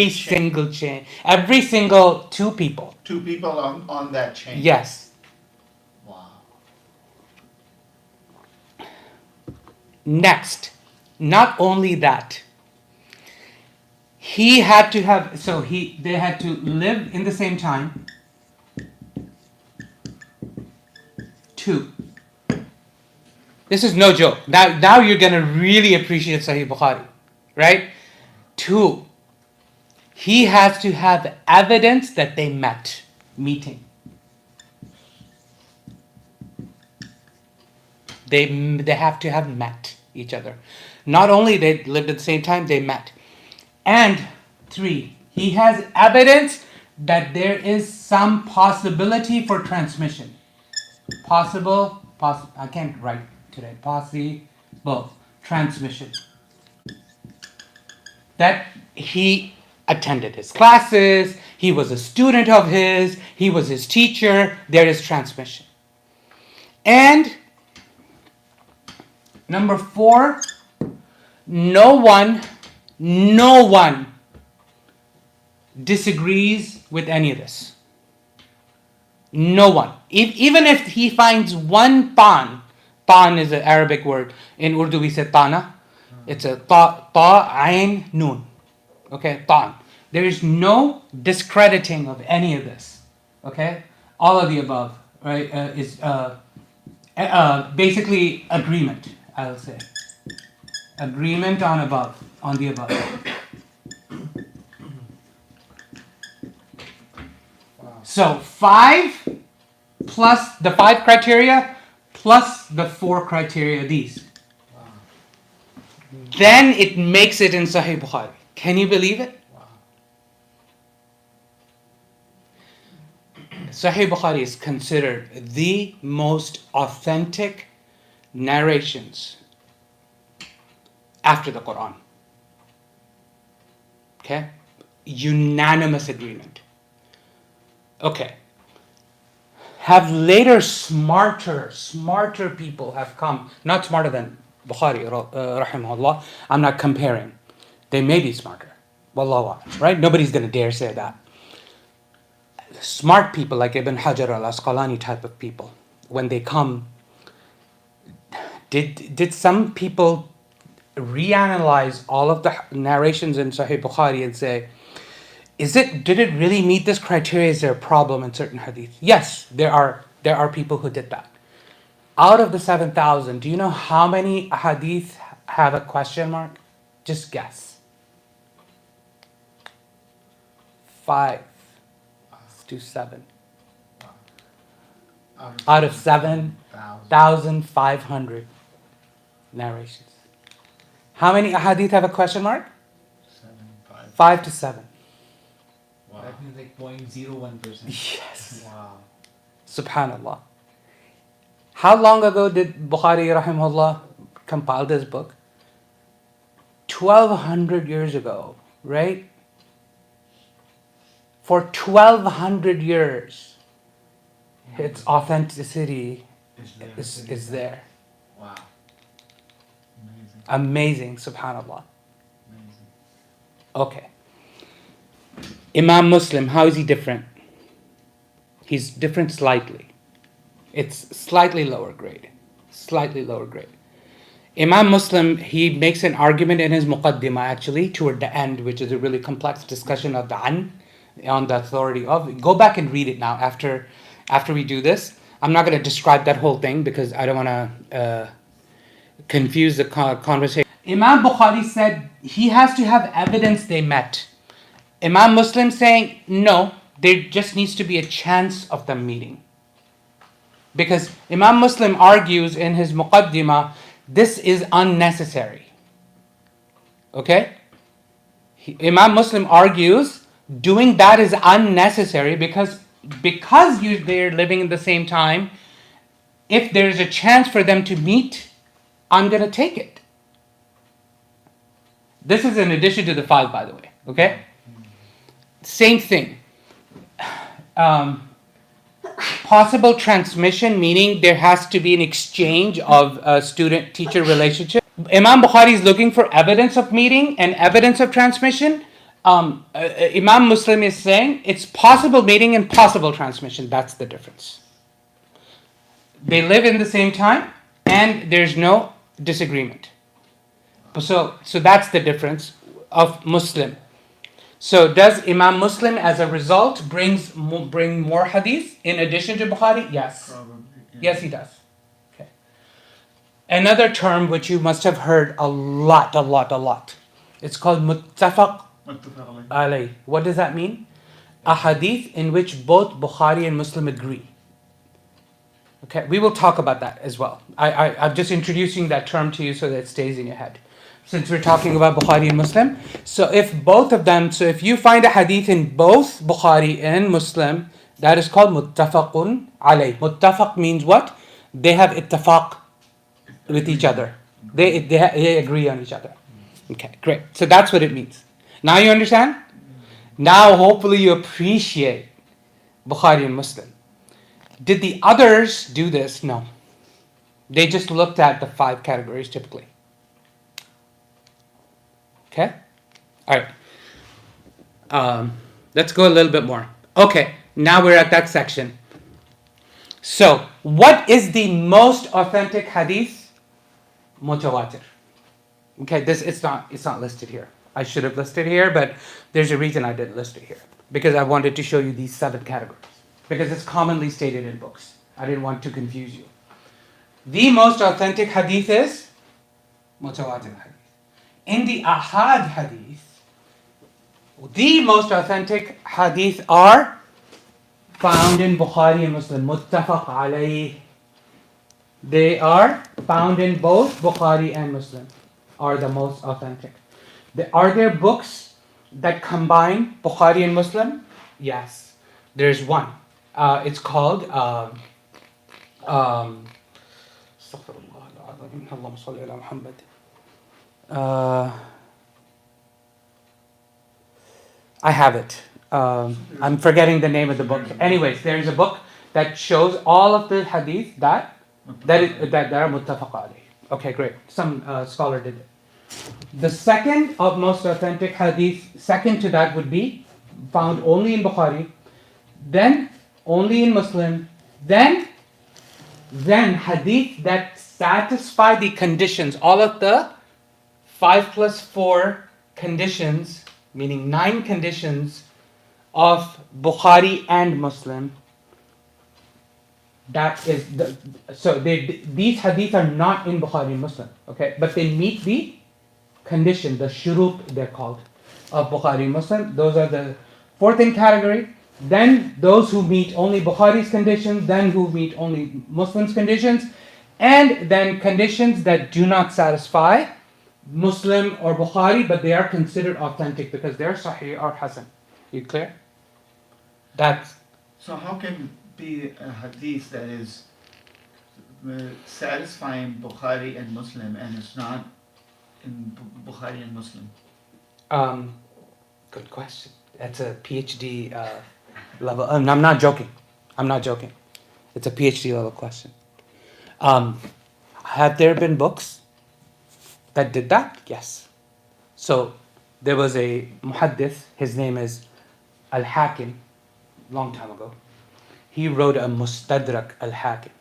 Single chain. Every single two people. two people on that chain. Yes. Wow. Next, not only that, he had to have, they had to live in the same time. Two. This is no joke. Now you're going to really appreciate Sahih Bukhari, right? Two, he has to have evidence that they meeting. They have to have met each other. Not only they lived at the same time, they met. And three, he has evidence that there is some possibility for transmission. I can't write today. Possible transmission. That he attended his classes, he was a student of his, he was his teacher, there is transmission. And number 4, no one disagrees with any of this. No one. Even if he finds one pan is an Arabic word. In Urdu we say tana. It's a ta, ayn, noon. Okay, tan. There is no discrediting of any of this. Okay? All of the above, right, is basically agreement, I'll say. Agreement on the above. So 5 plus the 5 criteria plus the 4 criteria, these. Then it makes it in Sahih Bukhari. Can you believe it? Sahih Bukhari is considered the most authentic narrations after the Quran. Okay? Unanimous agreement. Okay. Have later smarter people have come, not smarter than Bukhari, rahimahullah. I'm not comparing. They may be smarter. Wallahu a'lam, right? Nobody's going to dare say that. Smart people like Ibn Hajar al-Asqalani type of people, when they come, did some people reanalyze all of the narrations in Sahih Bukhari and say, did it really meet this criteria? Is there a problem in certain hadith? Yes, there are people who did that. Out of the 7,000, do you know how many hadith have a question mark? Just guess. 5 to 7. Out of 7,500 narrations. How many hadith have a question mark? 5 to 7. Wow. That means like 0.01%. Yes. Wow. Subhanallah. How long ago did Bukhari rahimahullah compile this book? 1,200 years ago, right? For 1,200 years, its authenticity is there. Wow. Amazing, subhanallah. Okay. Imam Muslim, how is he different? He's different slightly. It's slightly lower grade. Imam Muslim, he makes an argument in his muqaddimah actually toward the end, which is a really complex discussion of the an, on the authority of. Go back and read it now after we do this. I'm not going to describe that whole thing because I don't want to confuse the conversation. Imam Bukhari said he has to have evidence they met. Imam Muslim saying no, there just needs to be a chance of them meeting. Because Imam Muslim argues in his Muqaddimah, this is unnecessary. Okay? Imam Muslim argues doing that is unnecessary because they're living in the same time. If there's a chance for them to meet, I'm going to take it. This is in addition to the 5, by the way. Okay? Same thing. Possible transmission, meaning there has to be an exchange of a student-teacher relationship. Imam Bukhari is looking for evidence of meeting and evidence of transmission. Imam Muslim is saying it's possible meeting and possible transmission. That's the difference. They live in the same time and there's no disagreement. So that's the difference of Muslim. So does Imam Muslim as a result bring more hadith in addition to Bukhari? Yes. Probably, yeah. Yes, he does. Okay. Another term which you must have heard a lot. It's called muttafaq alayh. What does that mean? A hadith in which both Bukhari and Muslim agree. Okay, we will talk about that as well. I'm just introducing that term to you so that it stays in your head. Since we're talking about Bukhari and Muslim. So if you find a hadith in both Bukhari and Muslim, that is called muttafaqun alayh. Muttafaq means what? They have ittafaq with each other. They agree on each other. Okay, great. So that's what it means. Now you understand? Now hopefully you appreciate Bukhari and Muslim. Did the others do this? No. They just looked at the 5 categories typically. Okay? Alright. Let's go a little bit more. Okay, now we're at that section. So, what is the most authentic hadith? Mutawatir. Okay, it's not listed here. I should have listed here, but there's a reason I didn't list it here. Because I wanted to show you these 7 categories. Because it's commonly stated in books. I didn't want to confuse you. The most authentic hadith is Mutawatir hadith. In the ahad hadith, the most authentic hadith are found in Bukhari and Muslim. Muttafaq alayh. They are found in both Bukhari and Muslim. Are the most authentic. Are there books that combine Bukhari and Muslim? Yes. There's one. It's called I have it. I'm forgetting the name of the book. Anyways, there is a book that shows all of the hadith that are muttafaq alayh. Okay, great. Some scholar did it. The second of most authentic hadith, second to that would be found only in Bukhari, then only in Muslim, then hadith that satisfy the conditions, all of the 5 plus 4 conditions, meaning 9 conditions of Bukhari and Muslim. That is these hadith are not in Bukhari and Muslim, okay, but they meet the condition, the shurut they're called, of Bukhari and Muslim. Those are the 4th in category. Then those who meet only Bukhari's conditions, then who meet only Muslim's conditions, and then conditions that do not satisfy Muslim or Bukhari, but they are considered authentic because they're Sahih or Hasan. You clear? So how can be a hadith that is satisfying Bukhari and Muslim and it's not in Bukhari and Muslim? Good question. That's a PhD level. I'm not joking. It's a PhD level question. Have there been books that did that? Yes. So there was a muhaddith. His name is al-Hakim. Long time ago. He wrote a Mustadrak al-Hakim.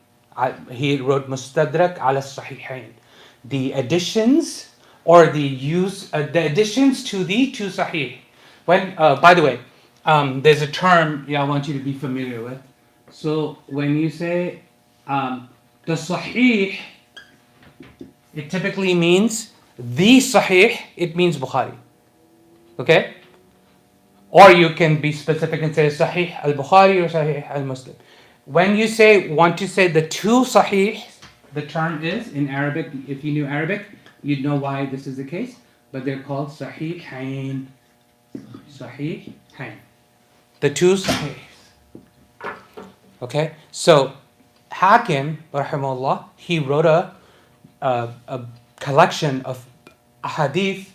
He wrote Mustadrak al-Sahihain. The additions or the additions to the 2 Sahih. By the way, there's a term I want you to be familiar with. So when you say the Sahih it typically means the Sahih, it means Bukhari. Okay? Or you can be specific and say Sahih al-Bukhari or Sahih al-Muslim. When you want to say the two Sahih, the term is in Arabic, if you knew Arabic, you'd know why this is the case, but they're called Sahihain. Sahihain. The two Sahih. Okay? So, Hakim, rahimahullah, he wrote a collection of hadith.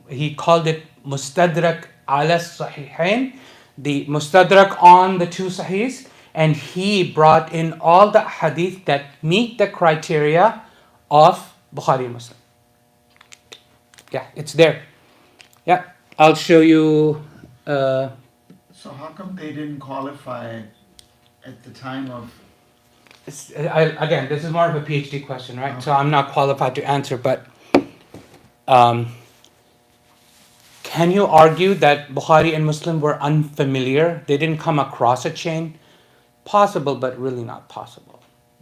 He called it Mustadrak ala Sahihain, the Mustadrak on the two Sahihs, and he brought in all the hadith that meet the criteria of Bukhari and Muslim. Yeah, it's there. Yeah, I'll show you. So how come they didn't qualify at the time of? Again, this is more of a PhD question, right? So I'm not qualified to answer, but can you argue that Bukhari and Muslim were unfamiliar? They didn't come across a chain? Possible, but really not possible.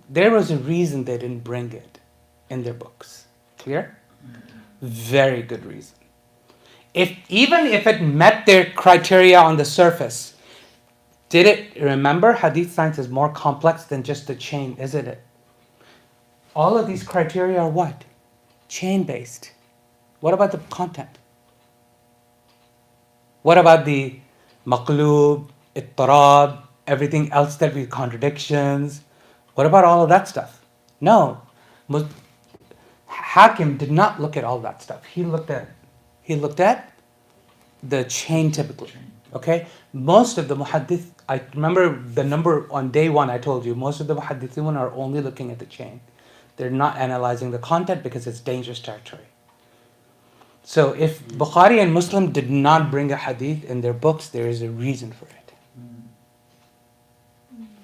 There was a reason they didn't bring it in their books. Clear? Very good reason. Even if it met their criteria on the surface, did it? Remember, hadith science is more complex than just the chain, isn't it? All of these criteria are what? Chain-based. What about the content? What about the Maqlub, ittarab, everything else that we contradictions? What about all of that stuff? No. Hakim did not look at all that stuff. He looked at the chain typically. Okay? Most of the muhaddith, I remember the number on day one I told you, most of the muhaddithun are only looking at the chain. They're not analyzing the content because it's dangerous territory. So if Bukhari and Muslim did not bring a hadith in their books, there is a reason for it.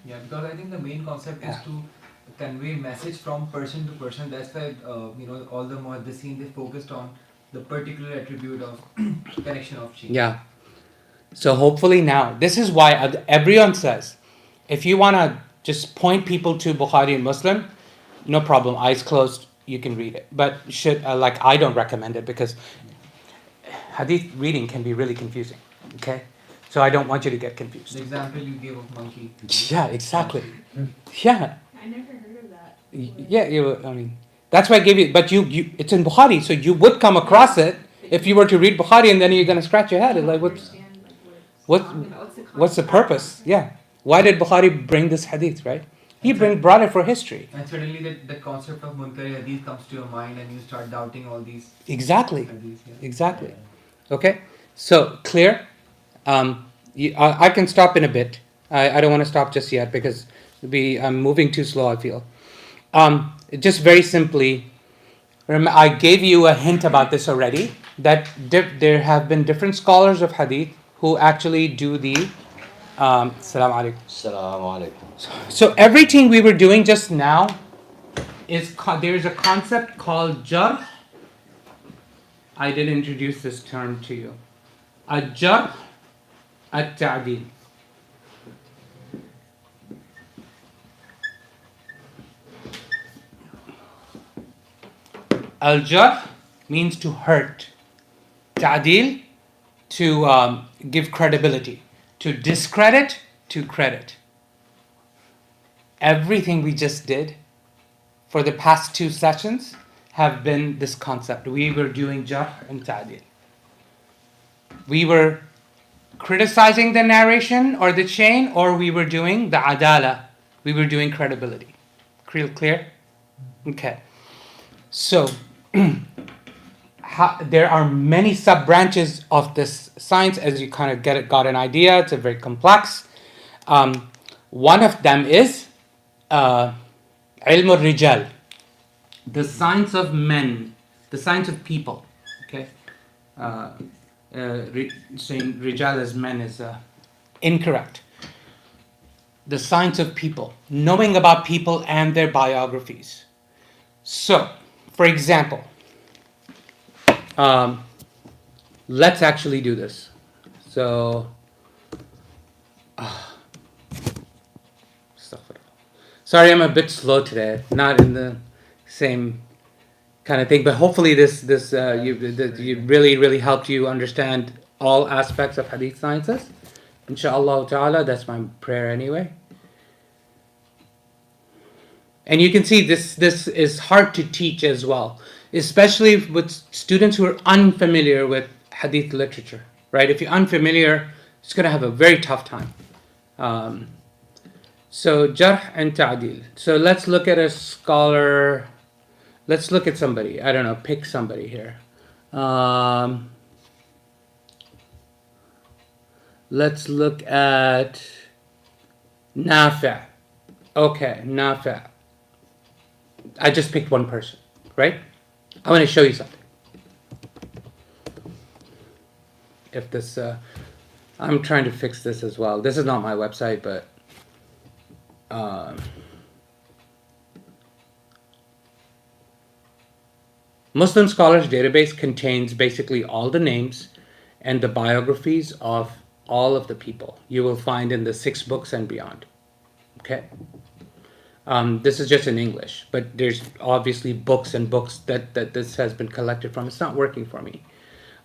Yeah, because I think the main concept is to convey message from person to person. That's why all the muhaddithin, they focused on the particular attribute of connection of chain. Yeah. So hopefully now, this is why everyone says, if you want to just point people to Bukhari and Muslim, no problem, eyes closed, you can read it. But I don't recommend it because hadith reading can be really confusing. Okay? So I don't want you to get confused. The example you gave of monkey. Yeah, exactly. Yeah. I never heard of that. Yeah, that's why I gave you, but you it's in Bukhari, so you would come across it if you were to read Bukhari and then you're going to scratch your head. Like, what's the purpose? Yeah. Why did Bukhari bring this hadith, right? He brought it for history. And suddenly the concept of Munkar hadith comes to your mind and you start doubting all these Exactly. hadiths. Yeah. Exactly. Okay. So, clear? I can stop in a bit. I don't want to stop just yet because I'm moving too slow, I feel. Just very simply, I gave you a hint about this already, that there have been different scholars of hadith who actually do the Assalamu alaikum. Assalamu alaikum. So everything we were doing just now there's a concept called Jarh. I did introduce this term to you. Al-Jarh al-Ta'dil. Al-Jarh means to hurt. Ta'dil, to give credibility. To discredit, to credit. Everything we just did for the past 2 sessions have been this concept. We were doing Jarh and Ta'dil. We were criticizing the narration or the chain, or we were doing the adala. We were doing credibility. Clear? Okay. So, there are many sub-branches of this science, as you kind of got an idea. It's a very complex. One of them is ilm al-rijal, the science of men, the science of people. Okay, saying rijal as men is incorrect. The science of people, knowing about people and their biographies. So, for example, let's actually do this. So, sorry, I'm a bit slow today. Not in the same kind of thing. But hopefully you really helped you understand all aspects of hadith sciences. Inshallah ta'ala, that's my prayer anyway. And you can see this is hard to teach as well, especially with students who are unfamiliar with hadith literature, right? If you're unfamiliar, it's going to have a very tough time. So Jarh and Ta'dil. So let's look at a scholar. Let's look at somebody. I don't know, pick somebody here. Let's look at Nafi'. Okay, Nafi'. I just picked one person, right? I want to show you something. If this, I'm trying to fix this as well. This is not my website, but Muslim Scholars Database contains basically all the names and the biographies of all of the people you will find in the 6 books and beyond. Okay? This is just in English, but there's obviously books and books that this has been collected from. It's not working for me.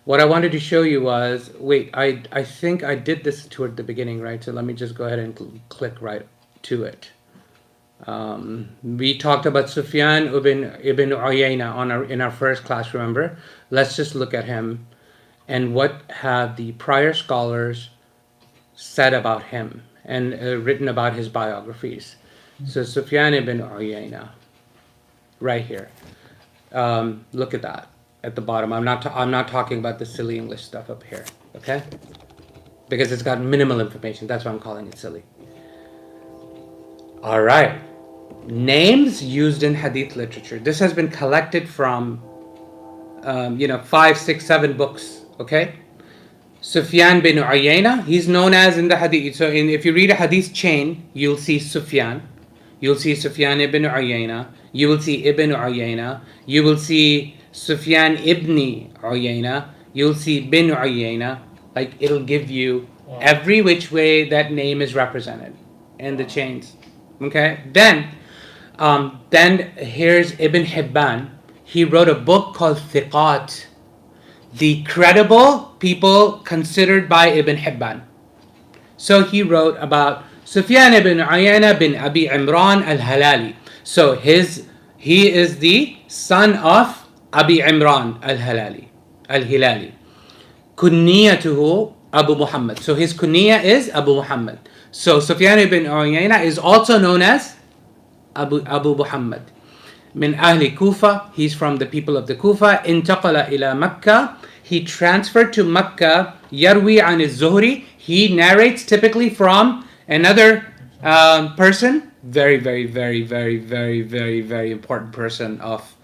What I wanted to show you was, wait, I think I did this toward the beginning, right? So let me just go ahead and click right to it. We talked about Sufyan ibn Uyayna in our first class, remember? Let's just look at him and what have the prior scholars said about him and written about his biographies. So Sufyan ibn Uyayna, right here. Look at that at the bottom. I'm not talking about the silly English stuff up here, okay? Because it's got minimal information. That's why I'm calling it silly. All right. Names used in hadith literature. This has been collected from, 5, 6, 7 books, okay? Sufyan bin Uyayna, he's known as in the hadith. So if you read a hadith chain, you'll see Sufyan. You'll see Sufyan ibn Uyayna. You will see Ibn Uyayna. You will see Sufyan ibn Uyayna. You'll see bin Uyayna. Like, it'll give you every which way that name is represented in the chains. Okay? Then here's Ibn Hibban. He wrote a book called Thiqat, the credible people considered by Ibn Hibban. So he wrote about Sufyan ibn Uyayna bin Abi Imran al-Hilali. So he is the son of Abi Imran al-Hilali. Kunniyatuhu Abu Muhammad. So his kunniya is Abu Muhammad. So Sufyan ibn Uyayna is also known as Abu Muhammad. Min Ahli Kufa, he's from the people of the Kufa. Intaqala ila Makkah, he transferred to Makkah. Yarwi an al-Zuhri, he narrates typically from another person. Very, very, very, very, very, very, very important person of.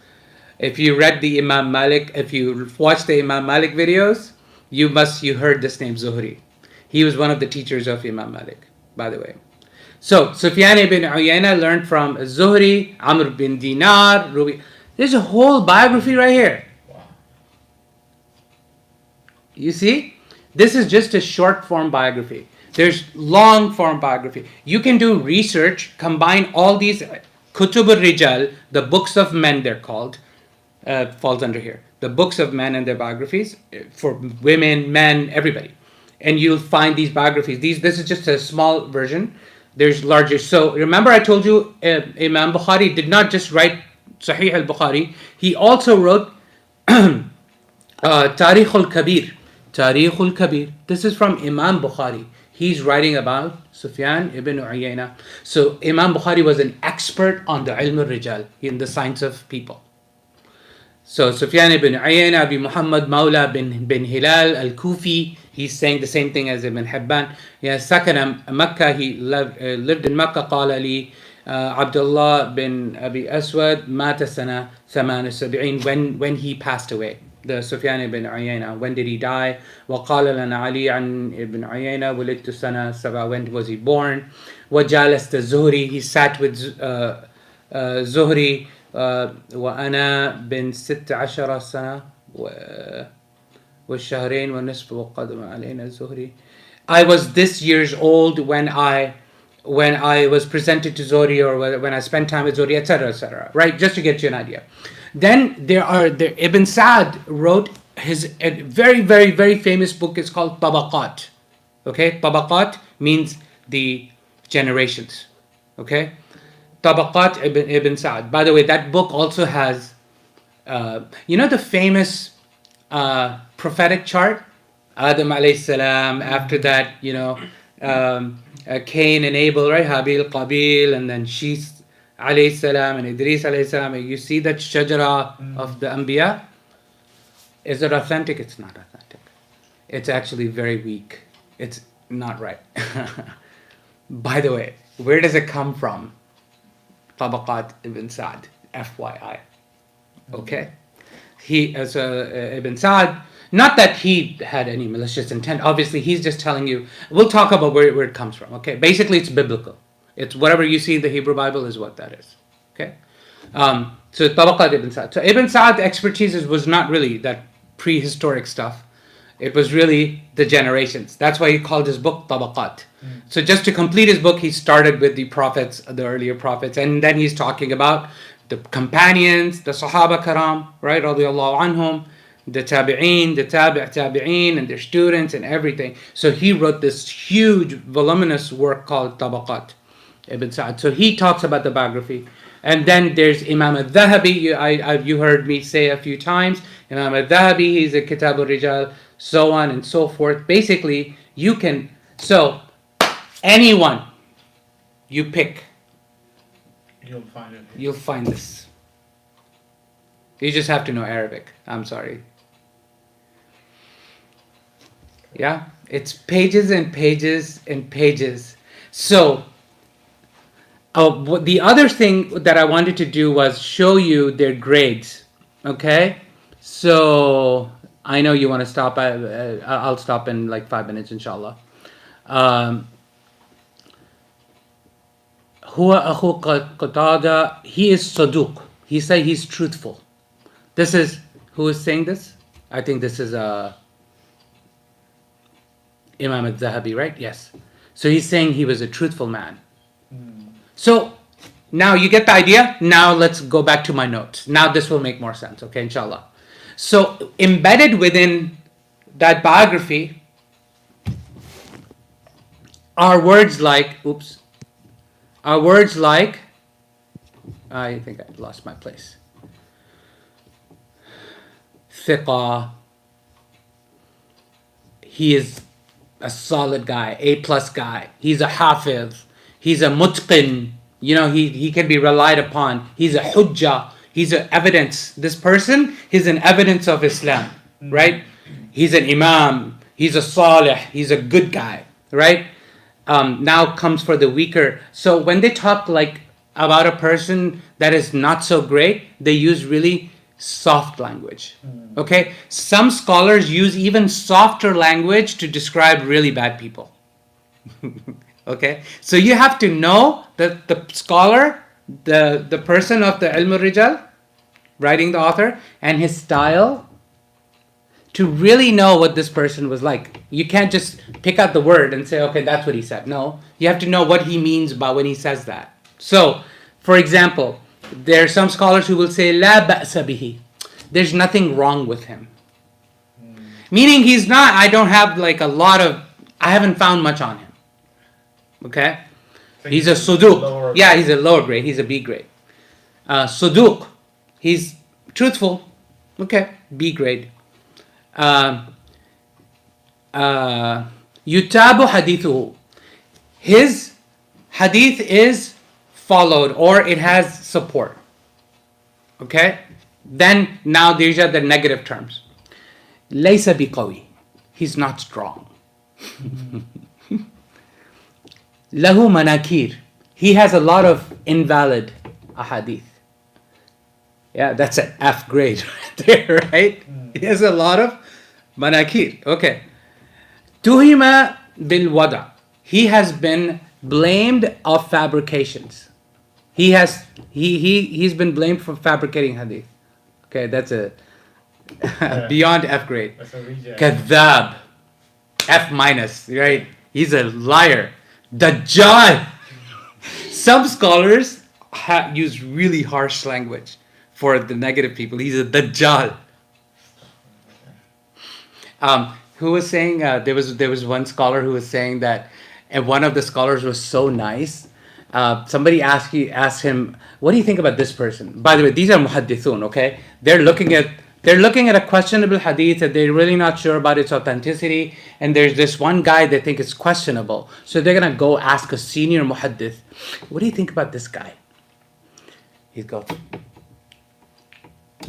If you read the Imam Malik, if you watched the Imam Malik videos, you heard this name Zuhri. He was one of the teachers of Imam Malik, by the way. So Sufyan ibn Uyayna learned from Zuhri, Amr bin Dinar, Rubi. There's a whole biography right here. Wow. You see? This is just a short form biography. There's long form biography. You can do research, combine all these Kutub al-Rijal, the books of men they're called, falls under here. The books of men and their biographies for women, men, everybody. And you'll find these biographies. This is just a small version. There's larger. So remember I told you Imam Bukhari did not just write Sahih al-Bukhari. He also wrote Tarikh al-Kabir. Tarikh al-Kabir. This is from Imam Bukhari. He's writing about Sufyan ibn Uyayna. So Imam Bukhari was an expert on the ilm al-rijal, in the science of people. So Sufyan ibn Uyayna, Abi Muhammad Mawla bin Hilal al-Kufi, he's saying the same thing as Ibn Hibban. Sakana Makkah, he lived in Makkah. Qala li Abdullah bin Abi Aswad mata sana 78 when he passed away. The Sufyan ibn Uyayna, when did he die? وقال لنا علي عن ابن عيينة ولدت سنة 7, when was he born? وجالست الزهري, he sat with Zuhri. وأنا بن 16 سنة والشهرين والنصف وقدم علينا الزهري. I was this years old when I was presented to Zuhri, or when I spent time with Zuhri, etc., etc. Right? Just to get you an idea. Then Ibn Sa'd wrote his a very, very, very famous book is called Tabaqat. Okay, Tabaqat means the generations. Okay, Tabaqat Ibn Sa'd. By the way, that book also has, the famous prophetic chart, Adam alayhi salam. After that, Cain and Abel, right? Habil, Qabil, and then Shis alayhi salam and Idris alayhi salam. You see that shajara of the Anbiya. Is it authentic? It's not authentic. It's actually very weak. It's not right. By the way, where does it come from? Tabaqat Ibn Sa'd, FYI. Okay? Ibn Sa'd, not that he had any malicious intent. Obviously, he's just telling you. We'll talk about where it comes from. Okay? Basically, it's biblical. It's whatever you see in the Hebrew Bible is what that is. Okay? So Tabaqat Ibn Sa'd. So Ibn Sa'd's expertise was not really that prehistoric stuff. It was really the generations. That's why he called his book Tabaqat. So just to complete his book, he started with the prophets, the earlier prophets, and then he's talking about the companions, the Sahaba Karam, right, radiyallahu anhum, the Tabi'een, the Tabi'een, and their students and everything. So he wrote this huge, voluminous work called Tabaqat, Ibn Sa'd. So he talks about the biography. And then there's Imam al-Dhahabi, you heard me say a few times. Imam al-Dhahabi, he's a Kitab al-Rijal, so on and so forth. Basically, anyone you pick, you'll find this. You just have to know Arabic. I'm sorry. Yeah, it's pages and pages and pages. So, the other thing that I wanted to do was show you their grades. Okay? So, I know you want to stop. I'll stop in like 5 minutes, inshallah. Huwa akhu Qatada, he is saduq. He said he's truthful. This is, who is saying this? I think this is Imam al-Zahabi, right? Yes. So he's saying he was a truthful man. So now you get the idea. Now let's go back to my notes. Now this will make more sense, okay, inshallah. So embedded within that biography are words like, I think I lost my place. Thiqa. He is a solid guy, A+ guy. He's a hafiz. He's a mutqin. He can be relied upon. He's a hujjah. He's an evidence. This person is an evidence of Islam, right? He's an imam. He's a salih. He's a good guy, right? Now comes for the weaker. So when they talk like about a person that is not so great, they use really soft language. Okay? Some scholars use even softer language to describe really bad people. Okay? So you have to know that the scholar, the person of the Ilm al-Rijal, writing the author, and his style, to really know what this person was like. You can't just pick out the word and say, okay, that's what he said. No, you have to know what he means by when he says that. So, for example, there are some scholars who will say, La ba'sa bihi. There's nothing wrong with him. Meaning he's not, I haven't found much on him. Okay? He's a suduq. Yeah, he's a lower grade. He's a B grade. Suduq. He's truthful. Okay, B grade. Yutabu hadithuhu. His hadith is followed or it has support. Okay? Then now these are the negative terms. Laysa biqawi. He's not strong. Lahu manakir. He has a lot of invalid ahadith. Yeah, that's an F grade right there, right? He has a lot of manakir. Okay. Tuhima bil wada. He has been blamed of fabrications. He's been blamed for fabricating hadith. Okay, that's a beyond F grade. That's a reject. Kadhab. F minus, right? He's a liar. Dajjal. Some scholars use really harsh language for the negative people. He's a Dajjal. Who was saying, there was one scholar who was saying that, and one of the scholars was so nice. Somebody asked him, what do you think about this person? By the way, these are muhaddithun, okay? They're looking at a questionable hadith that they're really not sure about its authenticity, and there's this one guy they think is questionable. So they're gonna go ask a senior muhaddith, what do you think about this guy?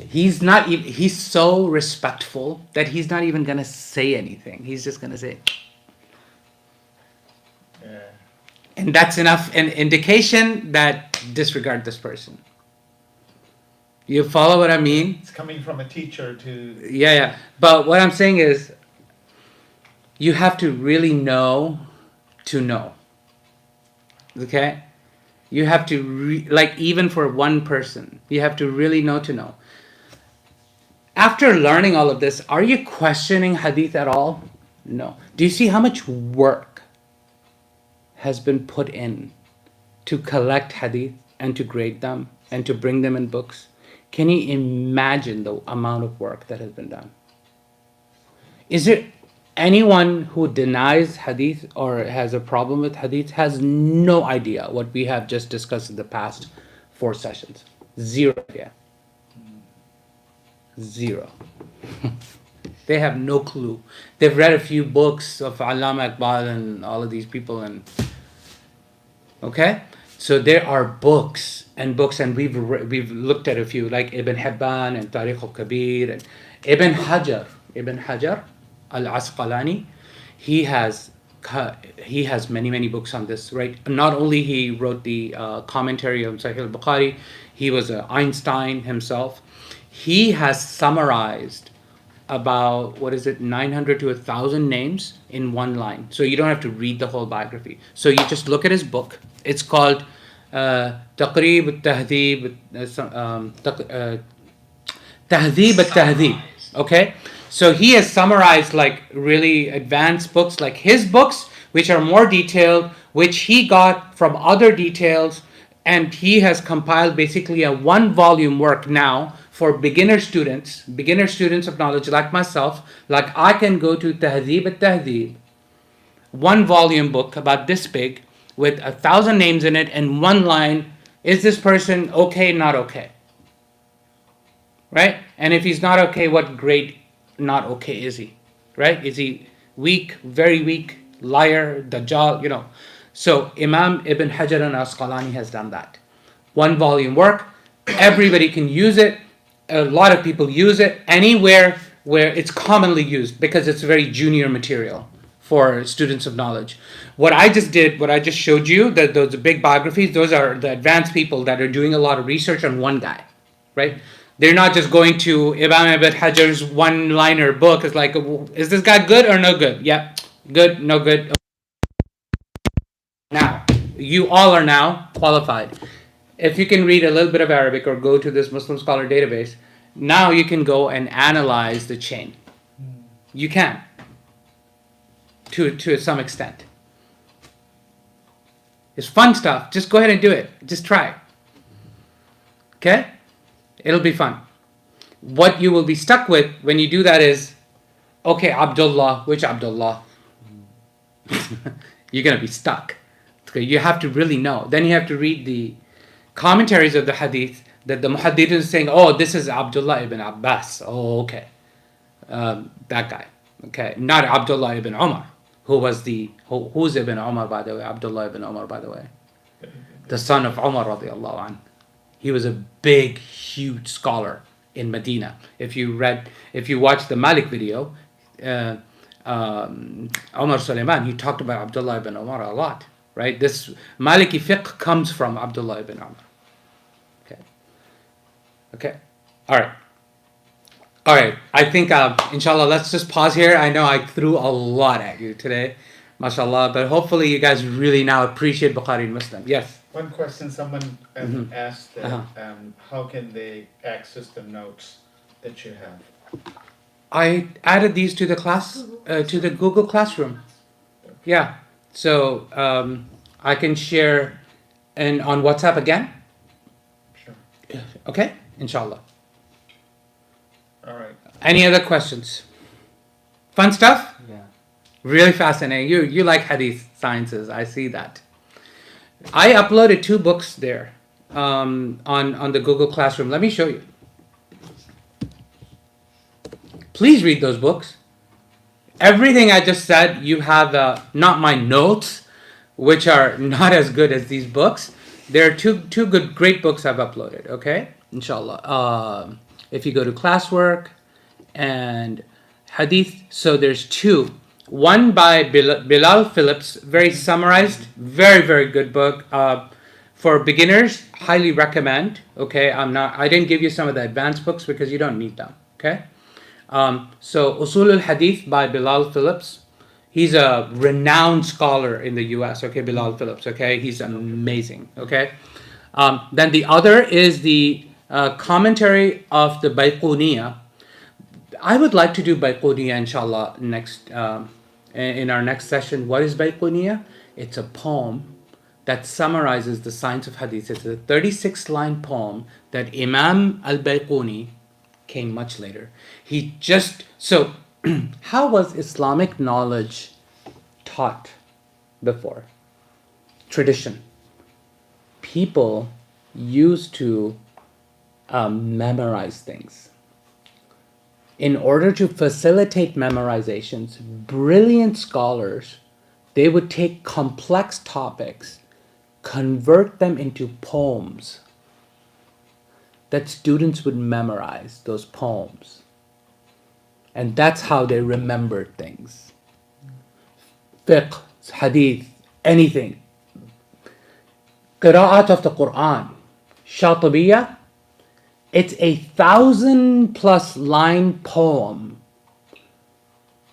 He's so respectful that he's not even gonna say anything. He's just gonna say, Yeah. and that's enough an indication that disregard this person. You follow what I mean? It's coming from a teacher to. Yeah. But what I'm saying is, you have to really know to know. Okay? You have to, even for one person, you have to really know to know. After learning all of this, are you questioning hadith at all? No. Do you see how much work has been put in to collect hadith and to grade them and to bring them in books? Can you imagine the amount of work that has been done? Is there anyone who denies hadith or has a problem with hadith has no idea what we have just discussed in the past 4 sessions? Zero idea. Zero. They have no clue. They've read a few books of Allāmah Iqbal and all of these people, and okay? So there are books, and we've looked at a few, like Ibn Hibban and Tarikh al-Kabir, and Ibn Hajar al-Asqalani. He has many books on this, right? Not only he wrote the commentary on Sahih al-Bukhari, he was an Einstein himself. He has summarized about 900 to 1,000 names in one line. So you don't have to read the whole biography. So you just look at his book. It's called Taqrīb al-Tahdhīb, Tahdhīb al-Tahdhīb. Okay? So he has summarized like really advanced books, like his books, which are more detailed, which he got from other details, and he has compiled basically a 1-volume work now for beginner students of knowledge like myself. Like I can go to Tahdhīb al-Tahdhīb, 1-volume book about this big, with 1,000 names in it, and one line, is this person okay, not okay? Right? And if he's not okay, what grade not okay is he? Right? Is he weak, very weak, liar, dajjal, So Imam Ibn Hajar al-Asqalani has done that. 1-volume work, everybody can use it, a lot of people use it, anywhere where it's commonly used, because it's very junior material for students of knowledge. What I just showed you, those big biographies, those are the advanced people that are doing a lot of research on one guy, right? They're not just going to Imam Ibn Hajar's 1-liner book. It's like, is this guy good or no good? Yeah, good, no good. Now, you all are now qualified. If you can read a little bit of Arabic or go to this Muslim Scholar database, now you can go and analyze the chain. You can. To some extent. It's fun stuff. Just go ahead and do it. Just try. Okay? It'll be fun. What you will be stuck with when you do that is, okay, Abdullah, which Abdullah? You're going to be stuck. Okay, you have to really know. Then you have to read the commentaries of the hadith that the muhaddith is saying, oh, this is Abdullah ibn Abbas. Oh, okay. That guy. Okay, not Abdullah ibn Umar. Who's Ibn Umar, by the way? Abdullah ibn Umar, by the way. The son of Umar radiallahu anhu. He was a big, huge scholar in Medina. If you watch the Malik video, Umar Sulaiman, he talked about Abdullah ibn Umar a lot, right? This Maliki fiqh comes from Abdullah ibn Umar. Okay. All right. I think, inshallah, let's just pause here. I know I threw a lot at you today, mashallah, but hopefully you guys really now appreciate Bukhari and Muslim. Yes. One question someone asked, how can they access the notes that you have? I added these to the class, to the Google Classroom. Yeah. So I can share on WhatsApp again. Sure. Okay. inshallah. All right. Any other questions? Fun stuff? Yeah. Really fascinating. You like hadith sciences, I see that. I uploaded 2 books there on the Google Classroom. Let me show you. Please read those books. Everything I just said, you have not my notes, which are not as good as these books. There are two great books I've uploaded, okay? Inshallah. If you go to classwork and hadith, so there's 2. One by Bilal Phillips, very summarized, very, very good book. For beginners, highly recommend, okay? I didn't give you some of the advanced books because you don't need them, okay? So Usul al-Hadith by Bilal Phillips. He's a renowned scholar in the US, okay? Bilal Phillips, okay? He's amazing, okay? Then the other is the commentary of the Baiquniya. I would like to do Baiquniya, inshallah, next in our next session. What is Baiquniya? It's a poem that summarizes the science of hadith. It's a 36-line poem that Imam al-Baiquni came much later. So how was Islamic knowledge taught before? Tradition. People used to memorize things. In order to facilitate memorizations, brilliant scholars, they would take complex topics, convert them into poems that students would memorize, those poems. And that's how they remembered things. Fiqh, hadith, anything. Qira'at of the Quran. Shatibiyah, it's a 1,000+ line poem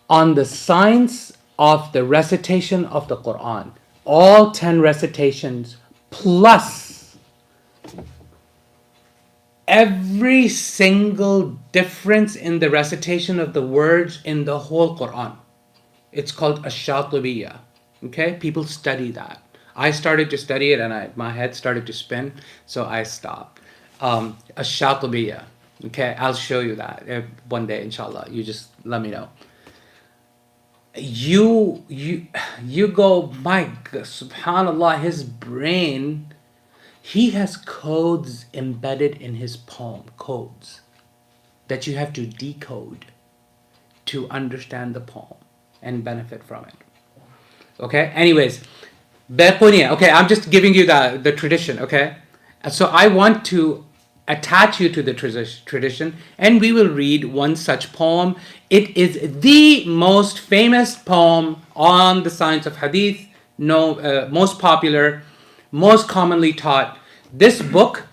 on the science of the recitation of the Quran. All 10 recitations plus every single difference in the recitation of the words in the whole Quran. It's called Ash-Shatibiyah. Okay? People study that. I started to study it and my head started to spin, so I stopped. Ash-Shatibiyah. Okay? I'll show you that one day, inshallah. You just let me know. You go, my God, subhanallah, his brain, he has codes embedded in his poem, codes that you have to decode to understand the poem and benefit from it. Okay? Anyways, Baiquniya. Okay, I'm just giving you the tradition, okay? So I want to attach you to the tradition, and we will read one such poem. It is the most famous poem on the science of hadith, most popular, most commonly taught. This book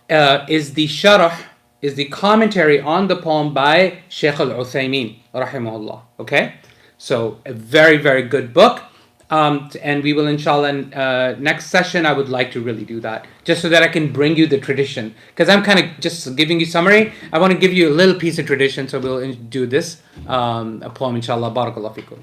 is the Jarh, is the commentary on the poem by Shaykh al-Uthaymin, rahimahullah. Okay? So a very, very good book. And we will, inshallah, next session, I would like to really do that, just so that I can bring you the tradition. Because I'm kind of just giving you summary. I want to give you a little piece of tradition, so we'll do this, a poem, inshallah. Barakallahu fikum.